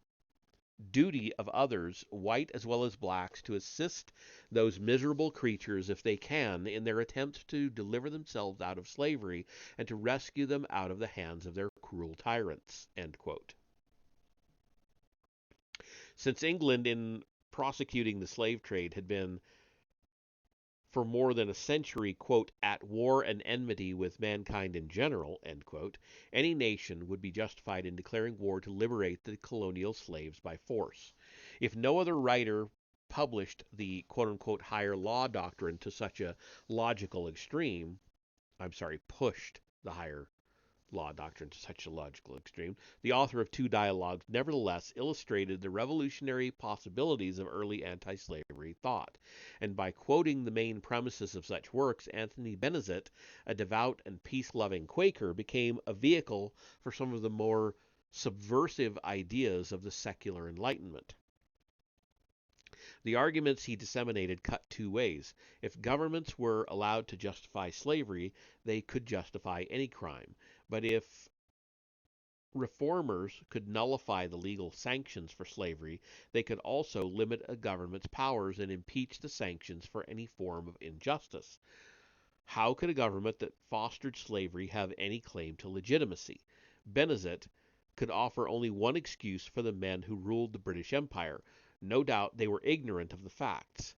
duty of others, white as well as blacks, to assist those miserable creatures, if they can, in their attempts to deliver themselves out of slavery and to rescue them out of the hands of their cruel tyrants. End quote. Since England, in prosecuting the slave trade, had been for more than a century, quote, at war and enmity with mankind in general, end quote, any nation would be justified in declaring war to liberate the colonial slaves by force. If no other writer published the quote unquote higher law doctrine to such a logical extreme, pushed the higher law doctrine to such a logical extreme, the author of Two Dialogues nevertheless illustrated the revolutionary possibilities of early anti-slavery thought. And by quoting the main premises of such works, Anthony Benezet, a devout and peace-loving Quaker, became a vehicle for some of the more subversive ideas of the secular Enlightenment. The arguments he disseminated cut two ways. If governments were allowed to justify slavery, they could justify any crime. But if reformers could nullify the legal sanctions for slavery, they could also limit a government's powers and impeach the sanctions for any form of injustice. How could a government that fostered slavery have any claim to legitimacy? Benezet could offer only one excuse for the men who ruled the British Empire. No doubt they were ignorant of the facts.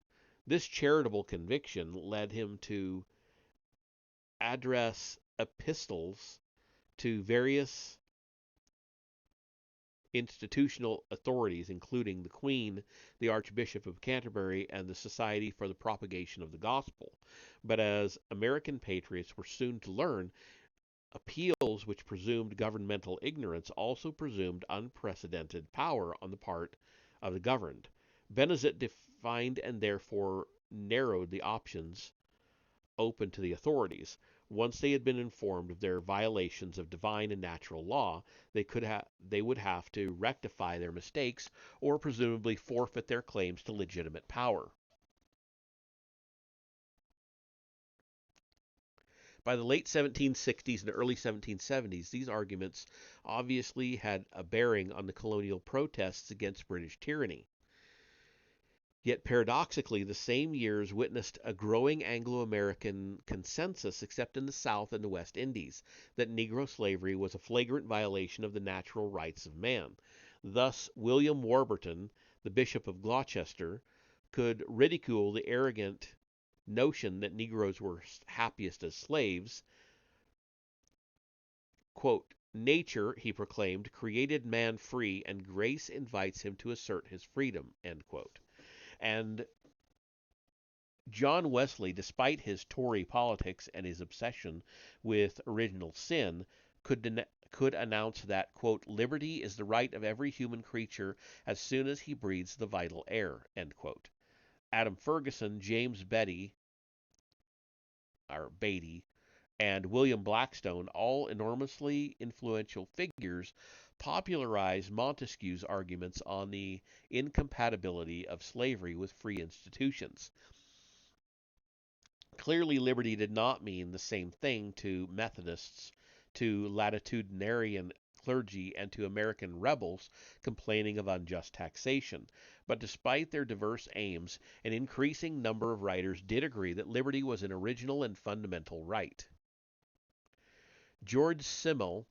This charitable conviction led him to address epistles to various institutional authorities, including the Queen, the Archbishop of Canterbury, and the Society for the Propagation of the Gospel. But as American patriots were soon to learn, appeals which presumed governmental ignorance also presumed unprecedented power on the part of the governed. Benezet defined and therefore narrowed the options open to the authorities. Once they had been informed of their violations of divine and natural law, they would have to rectify their mistakes or presumably forfeit their claims to legitimate power. By the late 1760s and early 1770s, these arguments obviously had a bearing on the colonial protests against British tyranny. Yet paradoxically, the same years witnessed a growing Anglo-American consensus, except in the South and the West Indies, that Negro slavery was a flagrant violation of the natural rights of man. Thus, William Warburton, the Bishop of Gloucester, could ridicule the arrogant notion that Negroes were happiest as slaves. Quote, Nature, he proclaimed, created man free, and grace invites him to assert his freedom. End quote. And John Wesley, despite his Tory politics and his obsession with original sin, could announce that, quote, liberty is the right of every human creature as soon as he breathes the vital air, end quote. Adam Ferguson, James Beatty, and William Blackstone, all enormously influential figures, popularized Montesquieu's arguments on the incompatibility of slavery with free institutions. Clearly, liberty did not mean the same thing to Methodists, to latitudinarian clergy, and to American rebels complaining of unjust taxation. But despite their diverse aims, an increasing number of writers did agree that liberty was an original and fundamental right. George Simmel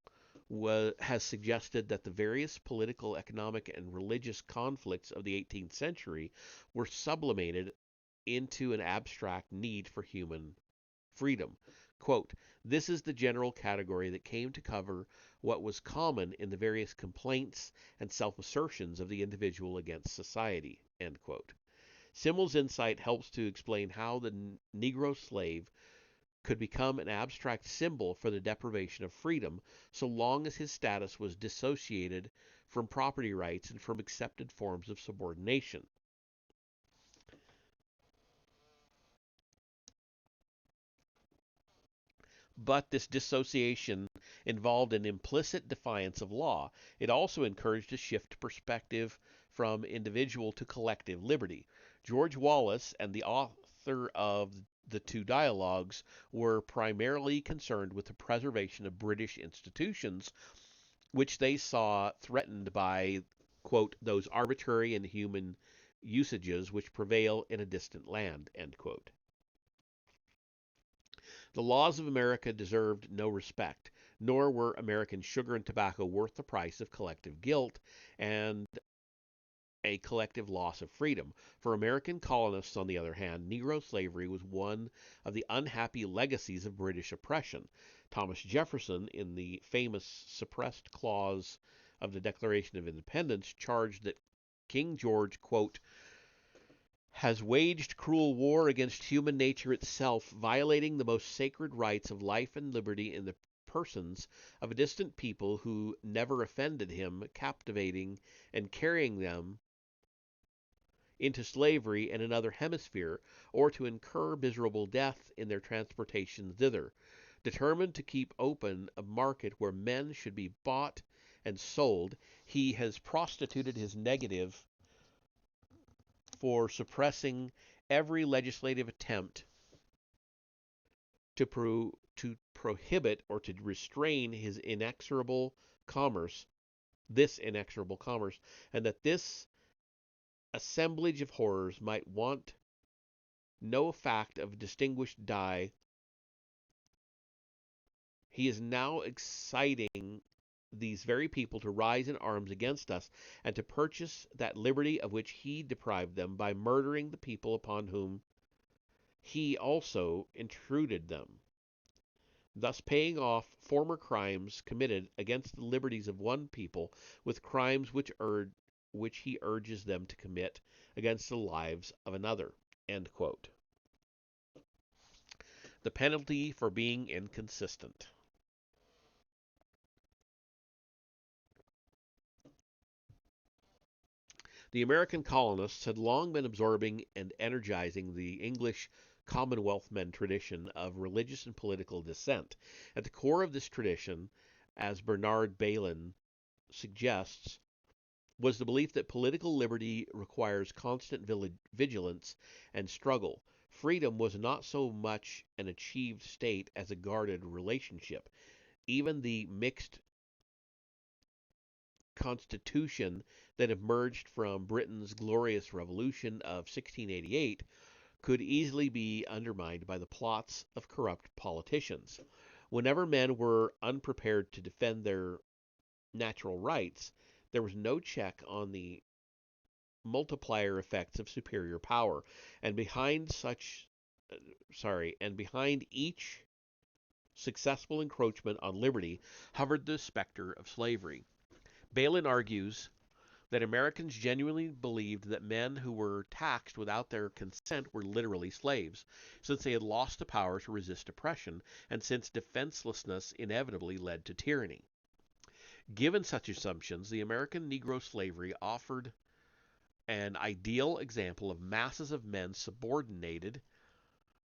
has suggested that the various political, economic, and religious conflicts of the 18th century were sublimated into an abstract need for human freedom. Quote, this is the general category that came to cover what was common in the various complaints and self-assertions of the individual against society. End quote. Simmel's insight helps to explain how the Negro slave could become an abstract symbol for the deprivation of freedom so long as his status was dissociated from property rights and from accepted forms of subordination. But this dissociation involved an implicit defiance of law. It also encouraged a shift perspective from individual to collective liberty. George Wallace and the author of the two dialogues were primarily concerned with the preservation of British institutions, which they saw threatened by, quote, those arbitrary and human usages which prevail in a distant land, end quote. The laws of America deserved no respect, nor were American sugar and tobacco worth the price of collective guilt and a collective loss of freedom. For American colonists, on the other hand, Negro slavery was one of the unhappy legacies of British oppression. Thomas Jefferson, in the famous suppressed clause of the Declaration of Independence, charged that King George, quote, has waged cruel war against human nature itself, violating the most sacred rights of life and liberty in the persons of a distant people who never offended him, captivating and carrying them into slavery in another hemisphere, or to incur miserable death in their transportation thither. Determined to keep open a market where men should be bought and sold, he has prostituted his negative for suppressing every legislative attempt to prohibit or to restrain his this inexorable commerce, and that this assemblage of horrors might want no fact of distinguished dye. He is now exciting these very people to rise in arms against us and to purchase that liberty of which he deprived them by murdering the people upon whom he also intruded them, thus paying off former crimes committed against the liberties of one people with crimes which he urges them to commit against the lives of another. End quote. The penalty for being inconsistent. The American colonists had long been absorbing and energizing the English Commonwealth men tradition of religious and political dissent. At the core of this tradition, as Bernard Bailyn suggests, was the belief that political liberty requires constant vigilance and struggle. Freedom was not so much an achieved state as a guarded relationship. Even the mixed constitution that emerged from Britain's glorious revolution of 1688 could easily be undermined by the plots of corrupt politicians. Whenever men were unprepared to defend their natural rights, there was no check on the multiplier effects of superior power, and behind each successful encroachment on liberty hovered the specter of slavery. Balin argues that Americans genuinely believed that men who were taxed without their consent were literally slaves, since they had lost the power to resist oppression, and since defenselessness inevitably led to tyranny. Given such assumptions, the American Negro slavery offered an ideal example of masses of men subordinated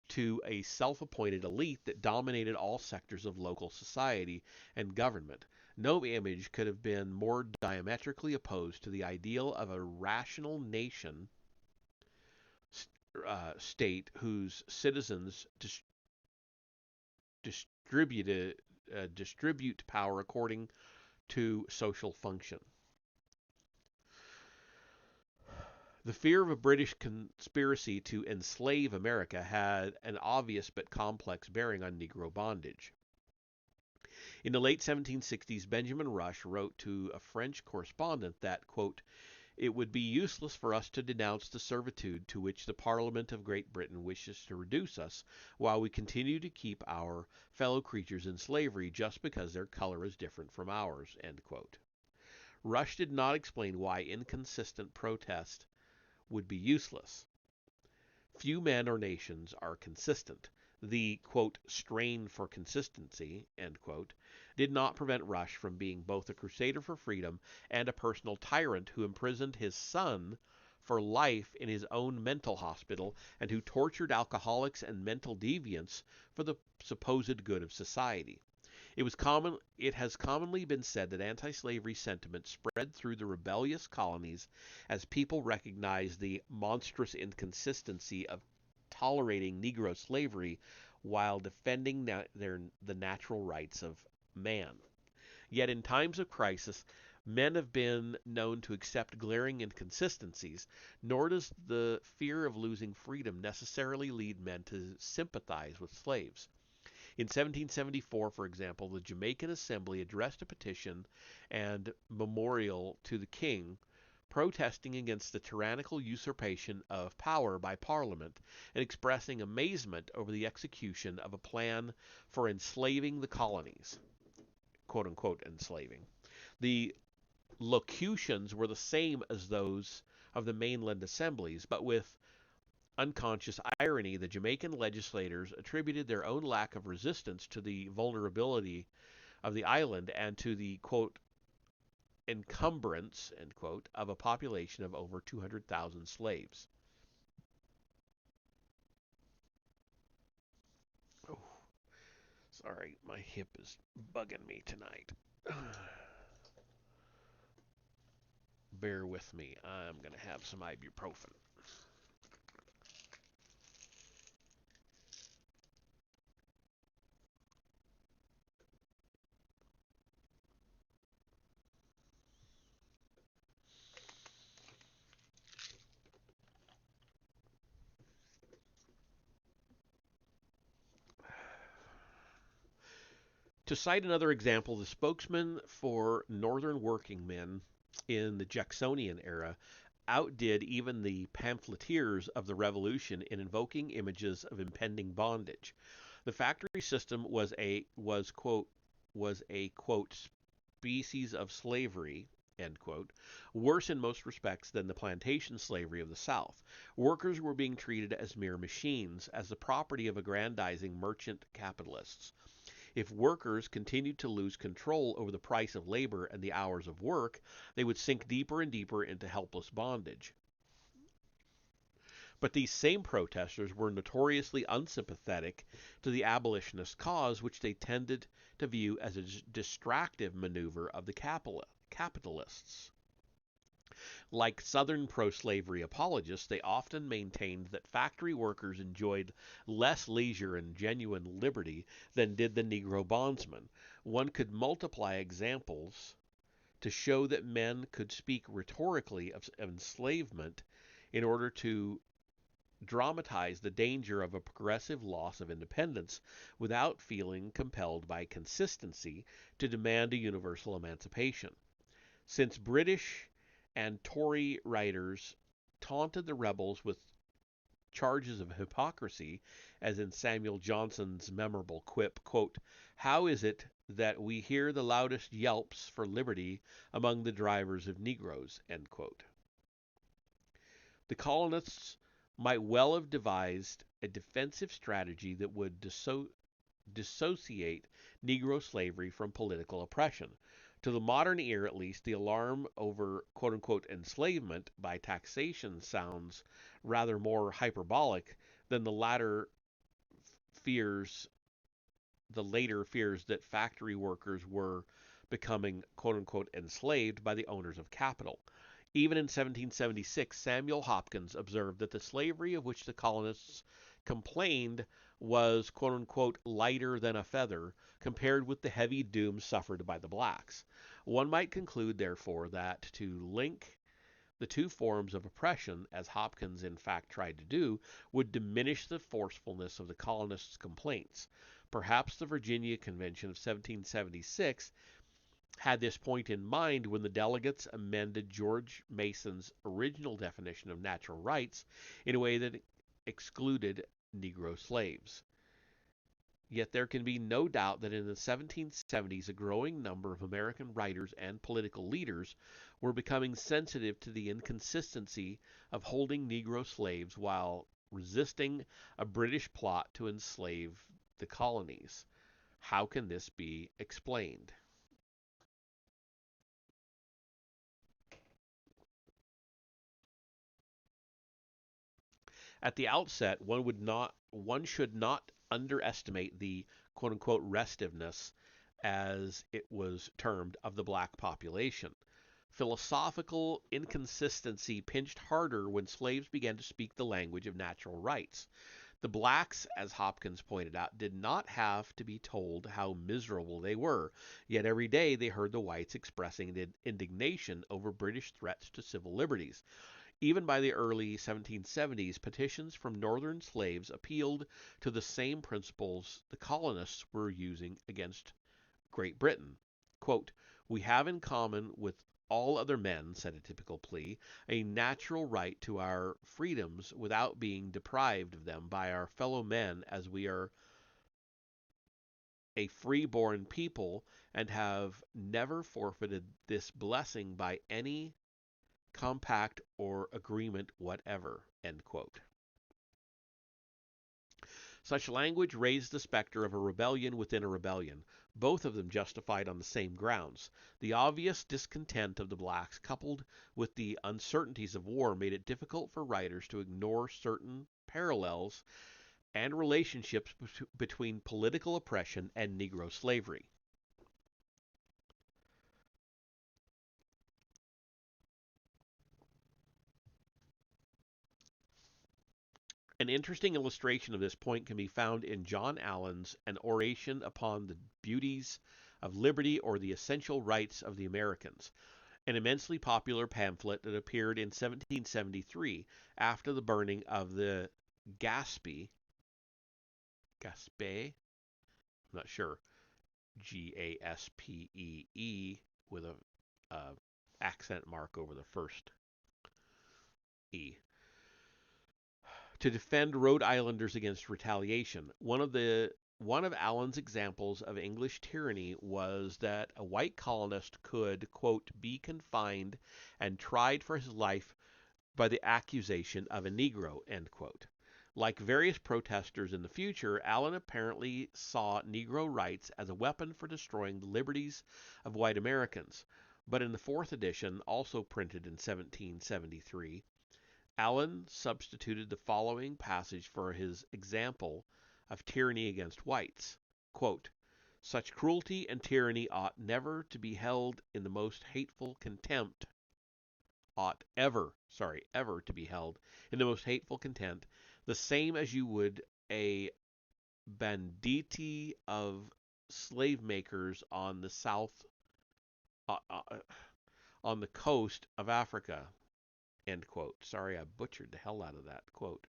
to a self appointed elite that dominated all sectors of local society and government. No image could have been more diametrically opposed to the ideal of a rational nation state whose citizens distribute power according to social function. The fear of a British conspiracy to enslave America had an obvious but complex bearing on Negro bondage. In the late 1760s, Benjamin Rush wrote to a French correspondent that, quote, "It would be useless for us to denounce the servitude to which the Parliament of Great Britain wishes to reduce us, while we continue to keep our fellow creatures in slavery just because their color is different from ours." End quote. Rush did not explain why inconsistent protest would be useless. Few men or nations are consistent. The, quote, "strain for consistency," end quote, did not prevent Rush from being both a crusader for freedom and a personal tyrant who imprisoned his son for life in his own mental hospital and who tortured alcoholics and mental deviants for the supposed good of society. It has commonly been said that anti-slavery sentiment spread through the rebellious colonies as people recognized the monstrous inconsistency of tolerating Negro slavery while defending the natural rights of man. Yet in times of crisis, men have been known to accept glaring inconsistencies, nor does the fear of losing freedom necessarily lead men to sympathize with slaves. In 1774, for example, the Jamaican Assembly addressed a petition and memorial to the king protesting against the tyrannical usurpation of power by Parliament and expressing amazement over the execution of a plan for enslaving the colonies. "Quote unquote, enslaving." The locutions were the same as those of the mainland assemblies, but with unconscious irony, the Jamaican legislators attributed their own lack of resistance to the vulnerability of the island and to the, quote, encumbrance, end quote, of a population of over 200,000 slaves. Oh, sorry, my hip is bugging me tonight. Bear with me. I'm going to have some ibuprofen. To cite another example, the spokesman for Northern working men in the Jacksonian era outdid even the pamphleteers of the Revolution in invoking images of impending bondage. The factory system was a quote species of slavery, end quote, worse in most respects than the plantation slavery of the South. Workers were being treated as mere machines, as the property of aggrandizing merchant capitalists. If workers continued to lose control over the price of labor and the hours of work, they would sink deeper and deeper into helpless bondage. But these same protesters were notoriously unsympathetic to the abolitionist cause, which they tended to view as a distractive maneuver of the capitalists. Like Southern pro-slavery apologists, they often maintained that factory workers enjoyed less leisure and genuine liberty than did the Negro bondsman. One could multiply examples to show that men could speak rhetorically of enslavement in order to dramatize the danger of a progressive loss of independence without feeling compelled by consistency to demand a universal emancipation. Since British and Tory writers taunted the rebels with charges of hypocrisy, as in Samuel Johnson's memorable quip, quote, "How is it that we hear the loudest yelps for liberty among the drivers of Negroes?" End quote. The colonists might well have devised a defensive strategy that would dissociate Negro slavery from political oppression. To the modern ear, at least, the alarm over quote unquote enslavement by taxation sounds rather more hyperbolic than fears the later fears that factory workers were becoming quote unquote enslaved by the owners of capital. Even in 1776, Samuel Hopkins observed that the slavery of which the colonists complained was quote unquote lighter than a feather compared with the heavy doom suffered by the blacks. One might conclude, therefore, that to link the two forms of oppression, as Hopkins in fact tried to do, would diminish the forcefulness of the colonists' complaints. Perhaps the Virginia Convention of 1776 had this point in mind when the delegates amended George Mason's original definition of natural rights in a way that excluded Negro slaves. Yet there can be no doubt that in the 1770s a growing number of American writers and political leaders were becoming sensitive to the inconsistency of holding Negro slaves while resisting a British plot to enslave the colonies. How can this be explained? At the outset, one should not underestimate the quote unquote restiveness, as it was termed, of the black population. Philosophical inconsistency pinched harder when slaves began to speak the language of natural rights. The blacks, as Hopkins pointed out, did not have to be told how miserable they were, yet every day they heard the whites expressing indignation over British threats to civil liberties. Even by the early 1770s, petitions from Northern slaves appealed to the same principles the colonists were using against Great Britain. Quote, "We have in common with all other men," said a typical plea, "a natural right to our freedoms without being deprived of them by our fellow men, as we are a free-born people and have never forfeited this blessing by any compact or agreement whatever." End quote. Such language raised the specter of a rebellion within a rebellion, both of them justified on the same grounds. The obvious discontent of the blacks, coupled with the uncertainties of war, made it difficult for writers to ignore certain parallels and relationships between political oppression and Negro slavery. An interesting illustration of this point can be found in John Allen's An Oration upon the Beauties of Liberty or the Essential Rights of the Americans, an immensely popular pamphlet that appeared in 1773 after the burning of the Gaspee, I'm not sure, Gaspee with a accent mark over the first E, to defend Rhode Islanders against retaliation. One of Allen's examples of English tyranny was that a white colonist could, quote, "be confined and tried for his life by the accusation of a Negro," end quote. Like various protesters in the future, Allen apparently saw Negro rights as a weapon for destroying the liberties of white Americans. But in the fourth edition, also printed in 1773, Allen substituted the following passage for his example of tyranny against whites. Quote, "Such cruelty and tyranny ought never to be held in the most hateful contempt, ever to be held in the most hateful contempt, the same as you would a banditti of slave makers on the uh, uh, on the coast of Africa." End quote. Sorry, I butchered the hell out of that quote.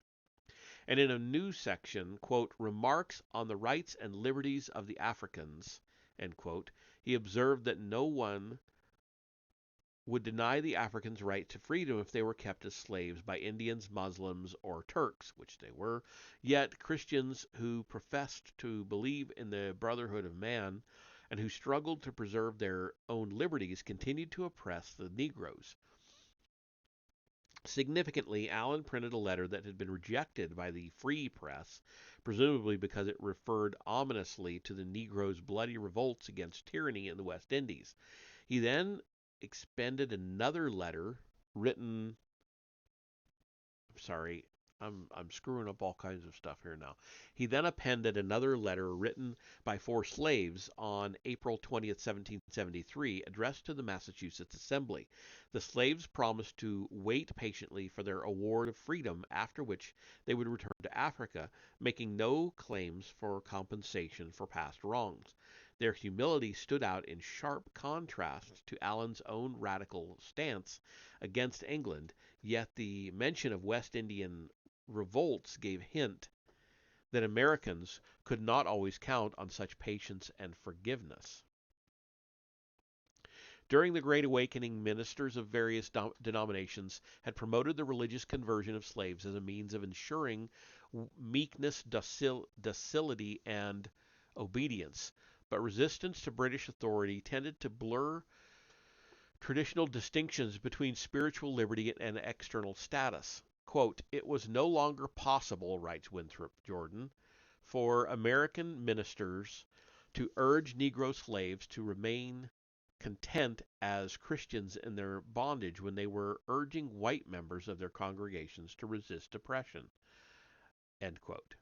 And in a new section, quote, "Remarks on the rights and liberties of the Africans," end quote, he observed that no one would deny the Africans' right to freedom if they were kept as slaves by Indians, Muslims, or Turks, which they were. Yet Christians who professed to believe in the brotherhood of man and who struggled to preserve their own liberties continued to oppress the Negroes. Significantly, Allen printed a letter that had been rejected by the Free Press, presumably because it referred ominously to the Negroes' bloody revolts against tyranny in the West Indies. He then expended another letter written. Sorry, I'm screwing up all kinds of stuff here now. He then appended another letter written by four slaves on April 20th, 1773, addressed to the Massachusetts Assembly. The slaves promised to wait patiently for their award of freedom, after which they would return to Africa, making no claims for compensation for past wrongs. Their humility stood out in sharp contrast to Allen's own radical stance against England, yet the mention of West Indian revolts gave hint that Americans could not always count on such patience and forgiveness. During the Great Awakening, ministers of various denominations had promoted the religious conversion of slaves as a means of ensuring meekness, docility, and obedience. But resistance to British authority tended to blur traditional distinctions between spiritual liberty and external status. Quote, "It was no longer possible," writes Winthrop Jordan, "for American ministers to urge Negro slaves to remain content as Christians in their bondage when they were urging white members of their congregations to resist oppression." End quote.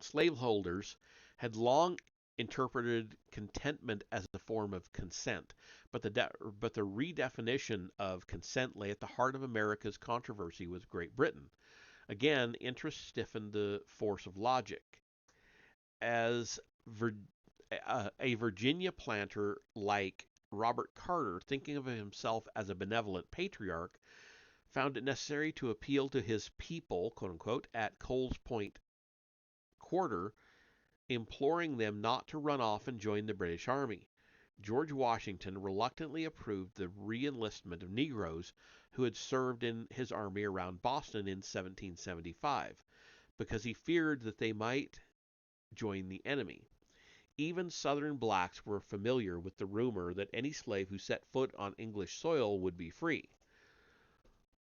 Slaveholders had long interpreted contentment as a form of consent, but the redefinition of consent lay at the heart of America's controversy with Great Britain. Again, interest stiffened the force of logic. As a Virginia planter like Robert Carter, thinking of himself as a benevolent patriarch, found it necessary to appeal to his people, quote unquote, at Coles Point Quarter, imploring them not to run off and join the British Army. George Washington reluctantly approved the re-enlistment of Negroes who had served in his army around Boston in 1775, because he feared that they might join the enemy. Even Southern blacks were familiar with the rumor that any slave who set foot on English soil would be free.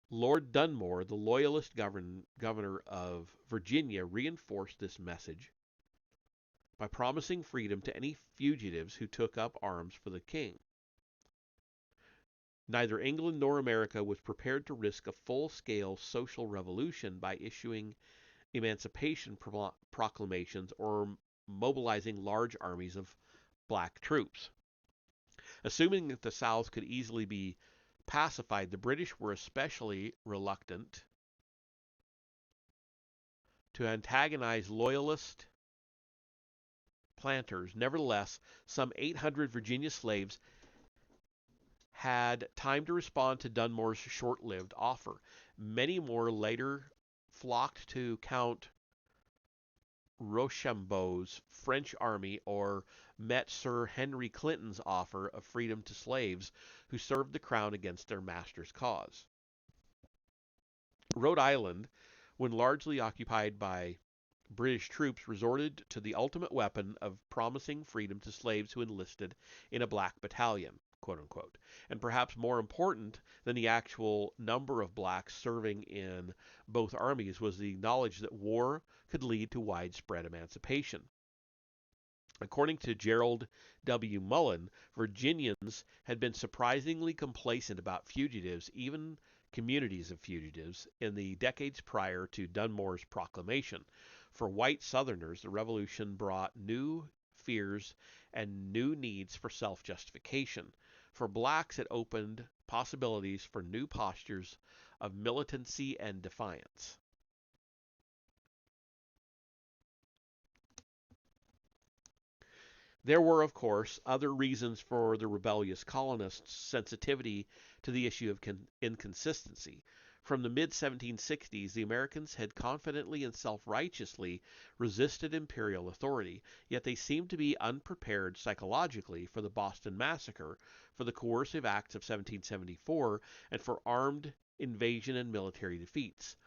Lord Dunmore, the Loyalist governor of Virginia, reinforced this message by promising freedom to any fugitives who took up arms for the king. Neither England nor America was prepared to risk a full-scale social revolution by issuing emancipation proclamations or mobilizing large armies of black troops. Assuming that the South could easily be pacified, the British were especially reluctant to antagonize loyalist planters. Nevertheless, some 800 Virginia slaves had time to respond to Dunmore's short-lived offer. Many more later flocked to Count Rochambeau's French army or met Sir Henry Clinton's offer of freedom to slaves who served the crown against their master's cause. Rhode Island, when largely occupied by British troops, resorted to the ultimate weapon of promising freedom to slaves who enlisted in a black battalion. quote unquote. And perhaps more important than the actual number of blacks serving in both armies was the knowledge that war could lead to widespread emancipation. According to Gerald W. Mullen, Virginians had been surprisingly complacent about fugitives, even communities of fugitives, in the decades prior to Dunmore's proclamation. For white Southerners, the Revolution brought new fears and new needs for self justification. For blacks, it opened possibilities for new postures of militancy and defiance. There were, of course, other reasons for the rebellious colonists' sensitivity to the issue of inconsistency. From the mid 1760s, the Americans had confidently and self righteously resisted imperial authority, yet they seemed to be unprepared psychologically for the Boston Massacre, for the coercive acts of 1774, and for armed invasion and military defeats.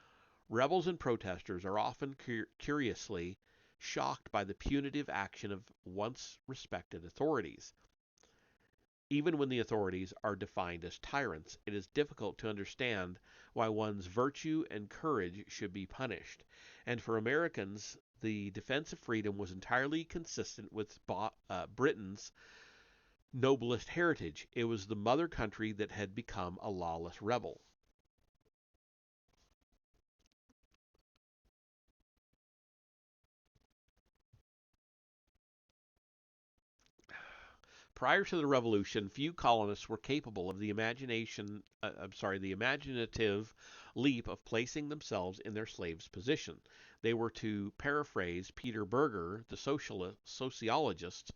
Rebels and protesters are often curiously shocked by the punitive action of once respected authorities. Even when the authorities are defined as tyrants, it is difficult to understand why one's virtue and courage should be punished. And for Americans, the defense of freedom was entirely consistent with Britain's noblest heritage. It was the mother country that had become a lawless rebel. Prior to the Revolution, few colonists were capable of the imaginative leap of placing themselves in their slaves' position. They were, to paraphrase Peter Berger, the sociologist,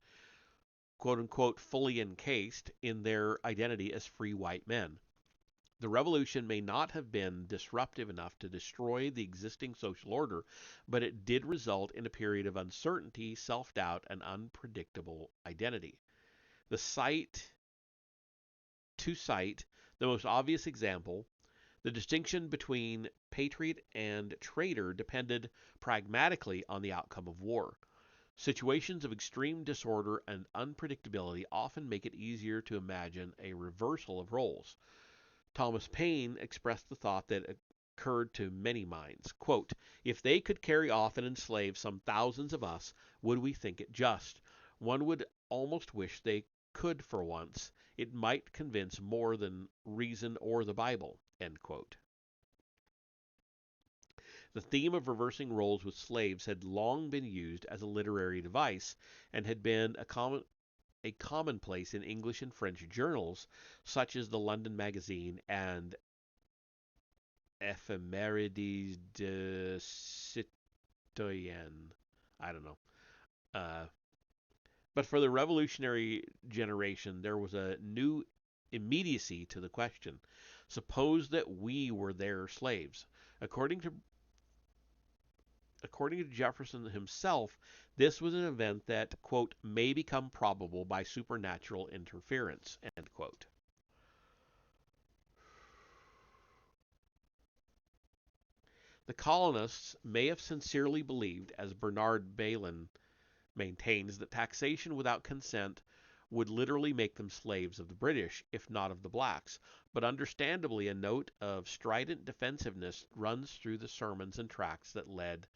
quote unquote, fully encased in their identity as free white men. The revolution may not have been disruptive enough to destroy the existing social order, but it did result in a period of uncertainty, self doubt, and unpredictable identity. The site to cite the most obvious example, the distinction between patriot and traitor depended pragmatically on the outcome of war. Situations of extreme disorder and unpredictability often make it easier to imagine a reversal of roles. Thomas Paine expressed the thought that occurred to many minds. Quote, "If they could carry off and enslave some thousands of us, would we think it just? One would almost wish they could for once. It might convince more than reason or the Bible." End quote. The theme of reversing roles with slaves had long been used as a literary device and had been a commonplace in English and French journals such as the London Magazine and Ephémérides de Citoyen. I don't know. Uh, but for the revolutionary generation, there was a new immediacy to the question. Suppose that we were their slaves. According to According to Jefferson himself, this was an event that, quote, may become probable by supernatural interference, end quote. The colonists may have sincerely believed, as Bernard Bailyn maintains, that taxation without consent would literally make them slaves of the British, if not of the blacks, but understandably a note of strident defensiveness runs through the sermons and tracts that led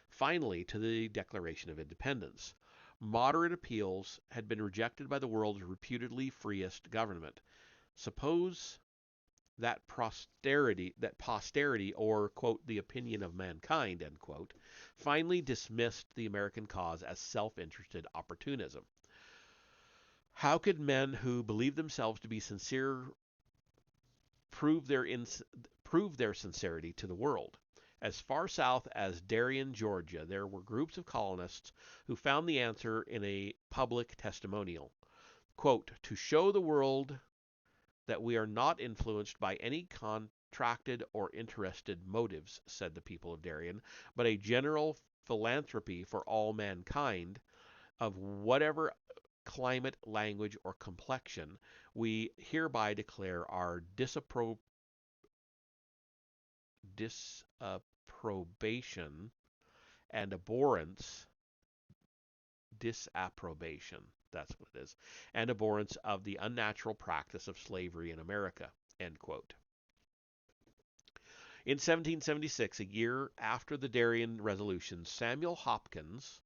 finally to the Declaration of Independence. Moderate appeals had been rejected by the world's reputedly freest government. Suppose that posterity, or, quote, the opinion of mankind, end quote, finally dismissed the American cause as self-interested opportunism. How could men who believed themselves to be sincere prove their sincerity to the world? As far south as Darien, Georgia, there were groups of colonists who found the answer in a public testimonial. Quote, "To show the world that we are not influenced by any contracted or interested motives," said the people of Darien, "but a general philanthropy for all mankind, of whatever climate, language, or complexion, we hereby declare our disapprobation and abhorrence, disapprobation That's what it is, and abhorrence of the unnatural practice of slavery in America, end quote. In 1776, a year after the Darien Resolution, Samuel Hopkins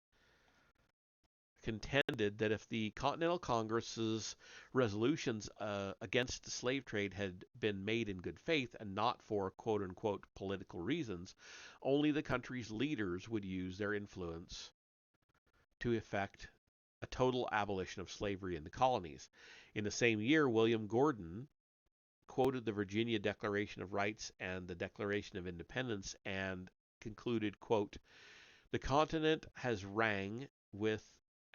contended that if the Continental Congress's resolutions against the slave trade had been made in good faith and not for quote unquote political reasons, only the country's leaders would use their influence to effect a total abolition of slavery in the colonies. In the same year, William Gordon quoted the Virginia Declaration of Rights and the Declaration of Independence and concluded, quote, "The continent has rang with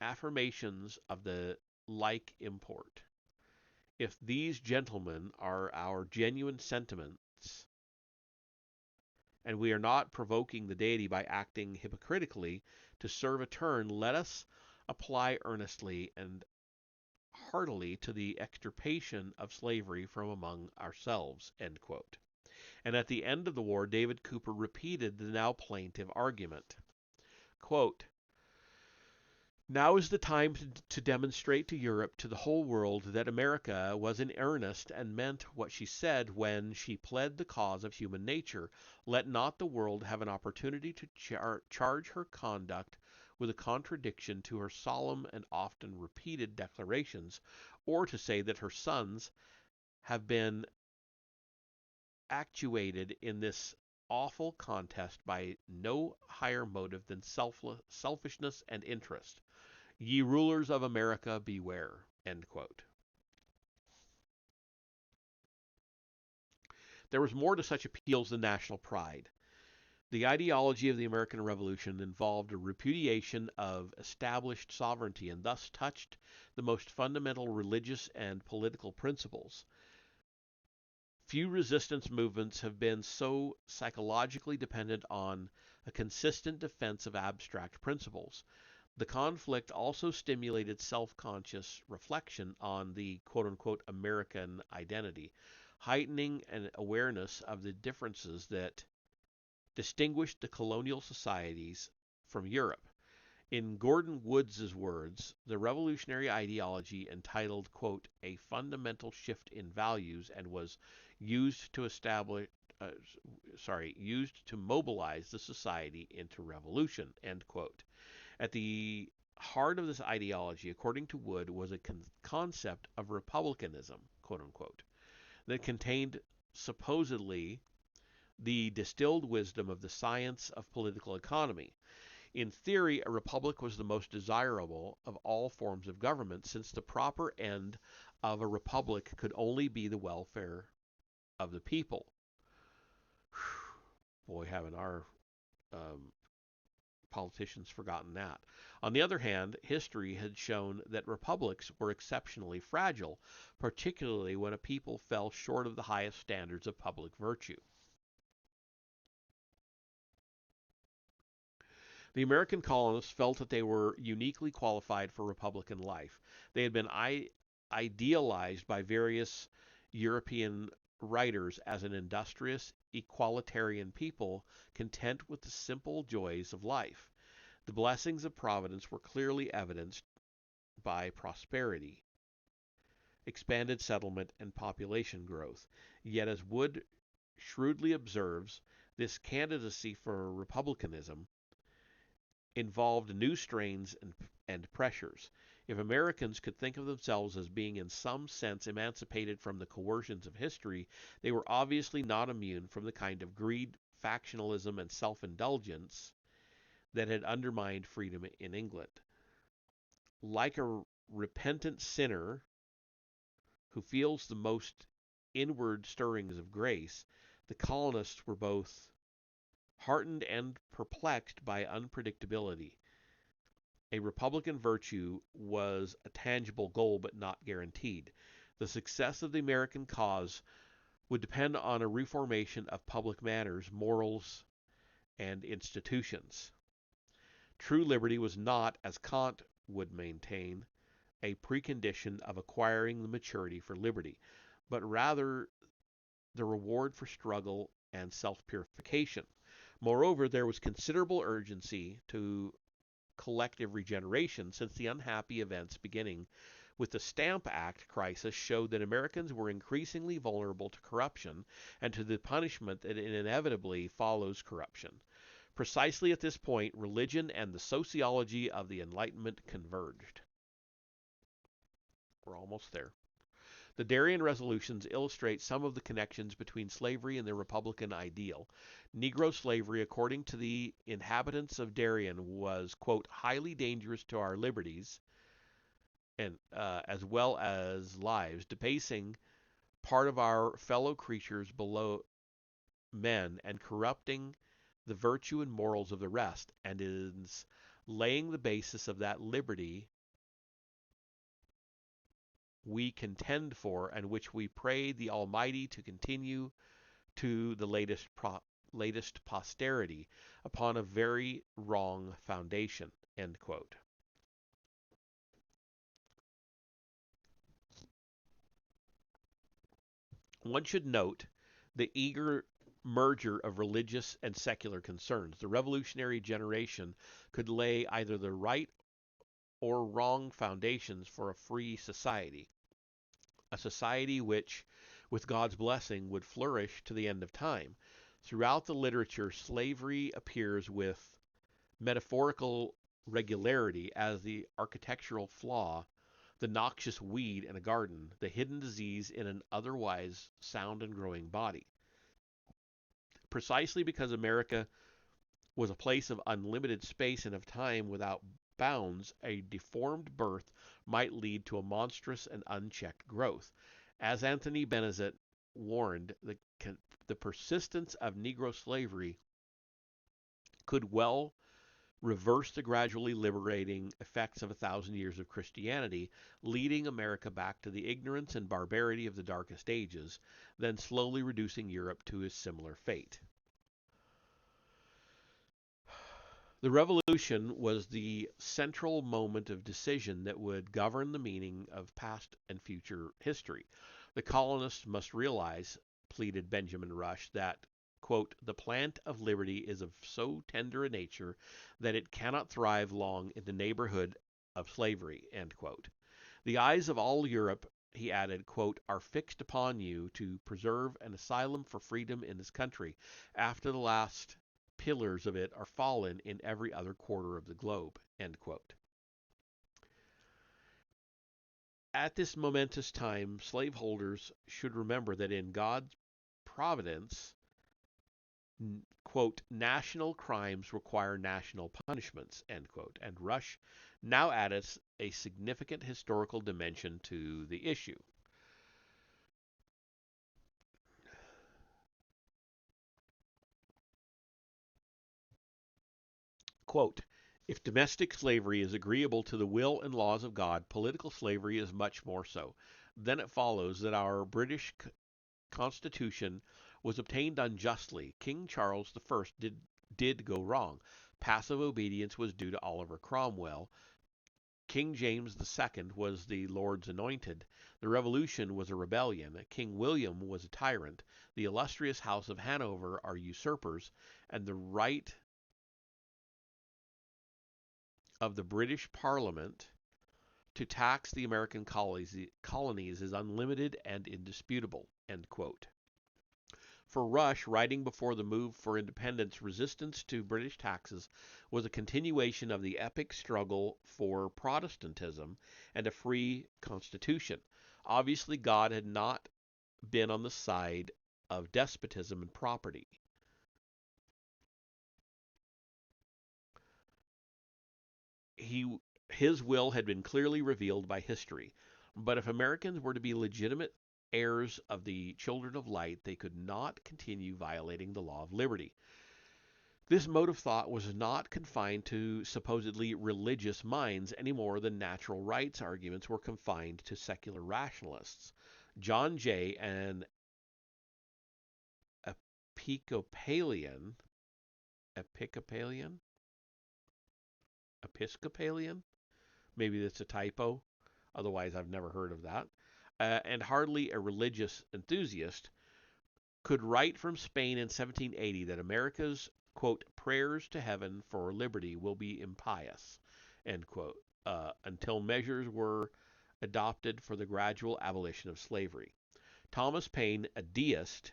affirmations of the like import. If these gentlemen are our genuine sentiments, and we are not provoking the deity by acting hypocritically to serve a turn, let us apply earnestly and heartily to the extirpation of slavery from among ourselves." End quote. And at the end of the war, David Cooper repeated the now plaintive argument. Quote, "Now is the time to demonstrate to Europe, to the whole world, that America was in earnest and meant what she said when she pled the cause of human nature. Let not the world have an opportunity to charge her conduct with a contradiction to her solemn and often repeated declarations, or to say that her sons have been actuated in this awful contest by no higher motive than selfishness and interest. Ye rulers of America, beware." End quote. There was more to such appeals than national pride. The ideology of the American Revolution involved a repudiation of established sovereignty and thus touched the most fundamental religious and political principles. Few resistance movements have been so psychologically dependent on a consistent defense of abstract principles. The conflict also stimulated self-conscious reflection on the quote-unquote American identity, heightening an awareness of the differences that distinguished the colonial societies from Europe. In Gordon Woods' words, the revolutionary ideology entitled, quote, "A fundamental shift in values," and was used to used to mobilize the society into revolution, end quote. At the heart of this ideology, according to Wood, was a concept of republicanism, quote unquote, that contained supposedly the distilled wisdom of the science of political economy. In theory, a republic was the most desirable of all forms of government, since the proper end of a republic could only be the welfare of the people. Boy, haven't our politicians forgotten that. On the other hand, history had shown that republics were exceptionally fragile, particularly when a people fell short of the highest standards of public virtue. The American colonists felt that they were uniquely qualified for republican life. They had been idealized by various European writers as an industrious, equalitarian people content with the simple joys of life. The blessings of Providence were clearly evidenced by prosperity, expanded settlement, and population growth. Yet, as Wood shrewdly observes, this candidacy for republicanism involved new strains and pressures. If Americans could think of themselves as being in some sense emancipated from the coercions of history, they were obviously not immune from the kind of greed, factionalism, and self-indulgence that had undermined freedom in England. Like a repentant sinner who feels the most inward stirrings of grace, the colonists were both heartened and perplexed by unpredictability. A republican virtue was a tangible goal but not guaranteed. The success of the American cause would depend on a reformation of public manners, morals, and institutions. True liberty was not, as Kant would maintain, a precondition of acquiring the maturity for liberty, but rather the reward for struggle and self-purification. Moreover, there was considerable urgency to collective regeneration since the unhappy events beginning with the Stamp Act crisis showed that Americans were increasingly vulnerable to corruption and to the punishment that inevitably follows corruption. Precisely at this point, religion and the sociology of the Enlightenment converged. We're almost there. The Darien resolutions illustrate some of the connections between slavery and the Republican ideal. Negro slavery, according to the inhabitants of Darien, was, quote, highly dangerous to our liberties, and as well as lives, debasing part of our fellow creatures below men and corrupting the virtue and morals of the rest, and is laying the basis of that liberty we contend for, and which we pray the Almighty to continue to the latest posterity upon a very wrong foundation. End quote. One should note the eager merger of religious and secular concerns. The revolutionary generation could lay either the right or wrong foundations for a free society, a society which, with God's blessing, would flourish to the end of time. Throughout the literature, slavery appears with metaphorical regularity as the architectural flaw, the noxious weed in a garden, the hidden disease in an otherwise sound and growing body. Precisely because America was a place of unlimited space and of time without bounds, a deformed birth might lead to a monstrous and unchecked growth. As Anthony Benezet warned, the persistence of Negro slavery could well reverse the gradually liberating effects of 1,000 years of Christianity, leading America back to the ignorance and barbarity of the darkest ages, then slowly reducing Europe to a similar fate. The Revolution was the central moment of decision that would govern the meaning of past and future history. The colonists must realize, pleaded Benjamin Rush, that, quote, the plant of liberty is of so tender a nature that it cannot thrive long in the neighborhood of slavery, end quote. The eyes of all Europe, he added, quote, are fixed upon you to preserve an asylum for freedom in this country, after the last pillars of it are fallen in every other quarter of the globe, end quote. At this momentous time, slaveholders should remember that in God's providence, quote, national crimes require national punishments, end quote. And Rush now adds a significant historical dimension to the issue. Quote, if domestic slavery is agreeable to the will and laws of God, political slavery is much more so. Then it follows that our British Constitution was obtained unjustly. King Charles I did go wrong. Passive obedience was due to Oliver Cromwell. King James II was the Lord's anointed. The Revolution was a rebellion. King William was a tyrant. The illustrious House of Hanover are usurpers, and the right of the British Parliament to tax the American colonies is unlimited and indisputable, end quote. For Rush, writing before the move for independence, resistance to British taxes was a continuation of the epic struggle for Protestantism and a free constitution. Obviously, God had not been on the side of despotism and property. His will had been clearly revealed by history. But if Americans were to be legitimate heirs of the children of light, they could not continue violating the law of liberty. This mode of thought was not confined to supposedly religious minds any more than natural rights arguments were confined to secular rationalists. John Jay, an Episcopalian, maybe that's a typo, otherwise I've never heard of that, and hardly a religious enthusiast, could write from Spain in 1780 that America's, quote, prayers to heaven for liberty will be impious. end quote, until measures were adopted for the gradual abolition of slavery. Thomas Paine, a deist,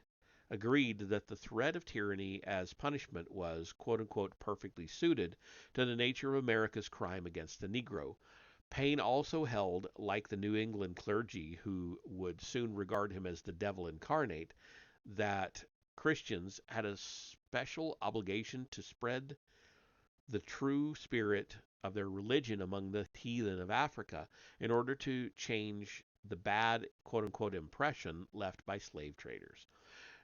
agreed that the threat of tyranny as punishment was, quote unquote, perfectly suited to the nature of America's crime against the Negro. Paine also held, like the New England clergy, who would soon regard him as the devil incarnate, that Christians had a special obligation to spread the true spirit of their religion among the heathen of Africa in order to change the bad, quote unquote, impression left by slave traders.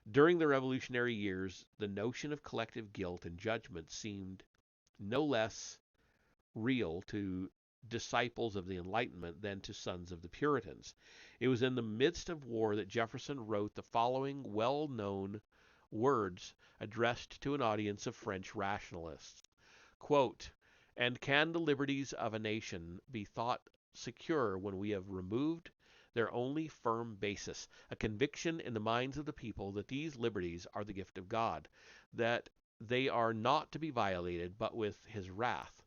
During the Revolutionary years, the notion of collective guilt and judgment seemed no less real to disciples of the Enlightenment than to sons of the Puritans. It was in the midst of war that Jefferson wrote the following well known words addressed to an audience of French rationalists. Quote, "And can the liberties of a nation be thought secure when we have removed their only firm basis, a conviction in the minds of the people that these liberties are the gift of God, that they are not to be violated but with his wrath?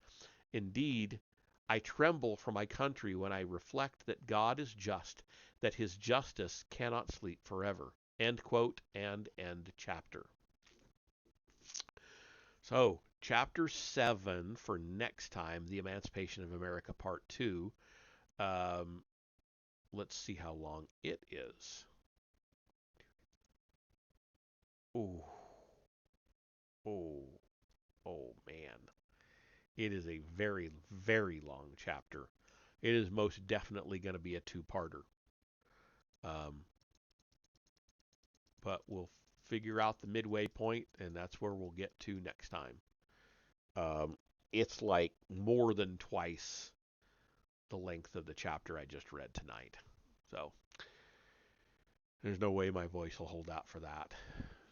Indeed, I tremble for my country when I reflect that God is just, that his justice cannot sleep forever." End quote and end chapter. So, chapter 7 for next time, The Emancipation of America, part 2. Um, let's see how long it is. Oh, oh, oh, man. It is a very, very long chapter. It is most definitely going to be a two-parter. Um, but we'll figure out the midway point, and that's where we'll get to next time. It's like more than twice the length of the chapter I just read tonight. So there's no way my voice will hold out for that,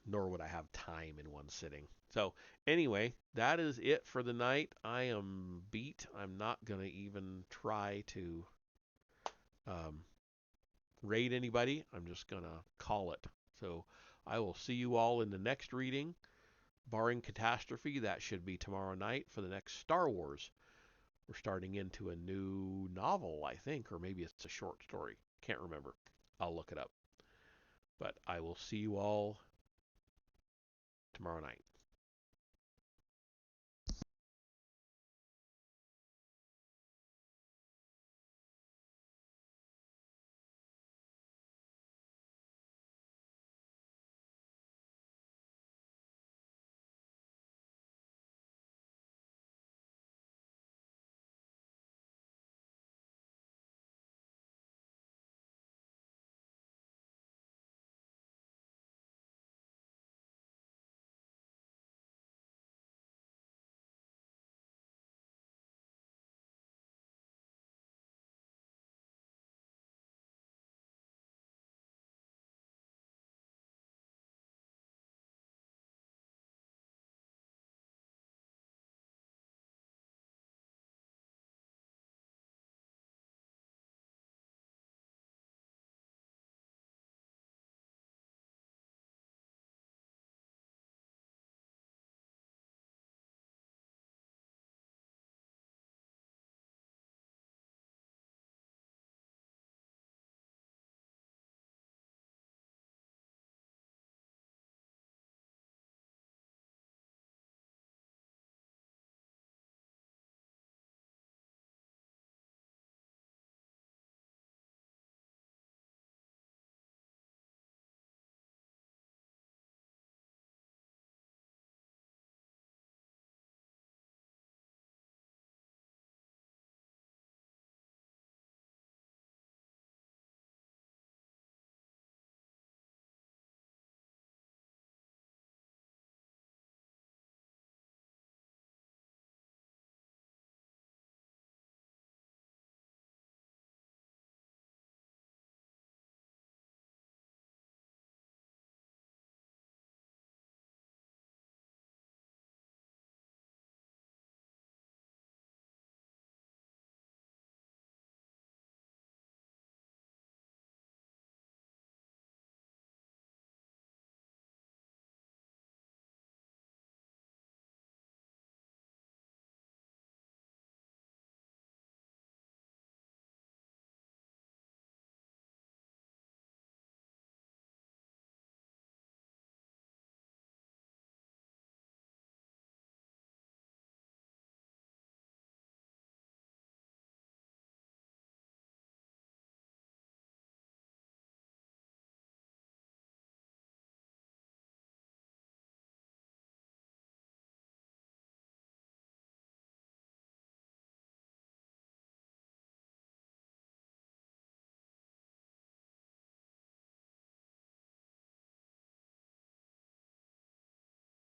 nor would I have time in one sitting. So anyway, that is it for the night. I am beat. I'm not going to even try to um, raid anybody. I'm just going to call it. So I will see you all in the next reading. Barring catastrophe, that should be tomorrow night for the next Star Wars. We're starting into a new novel, I think, or maybe it's a short story. Can't remember. I'll look it up. But I will see you all tomorrow night.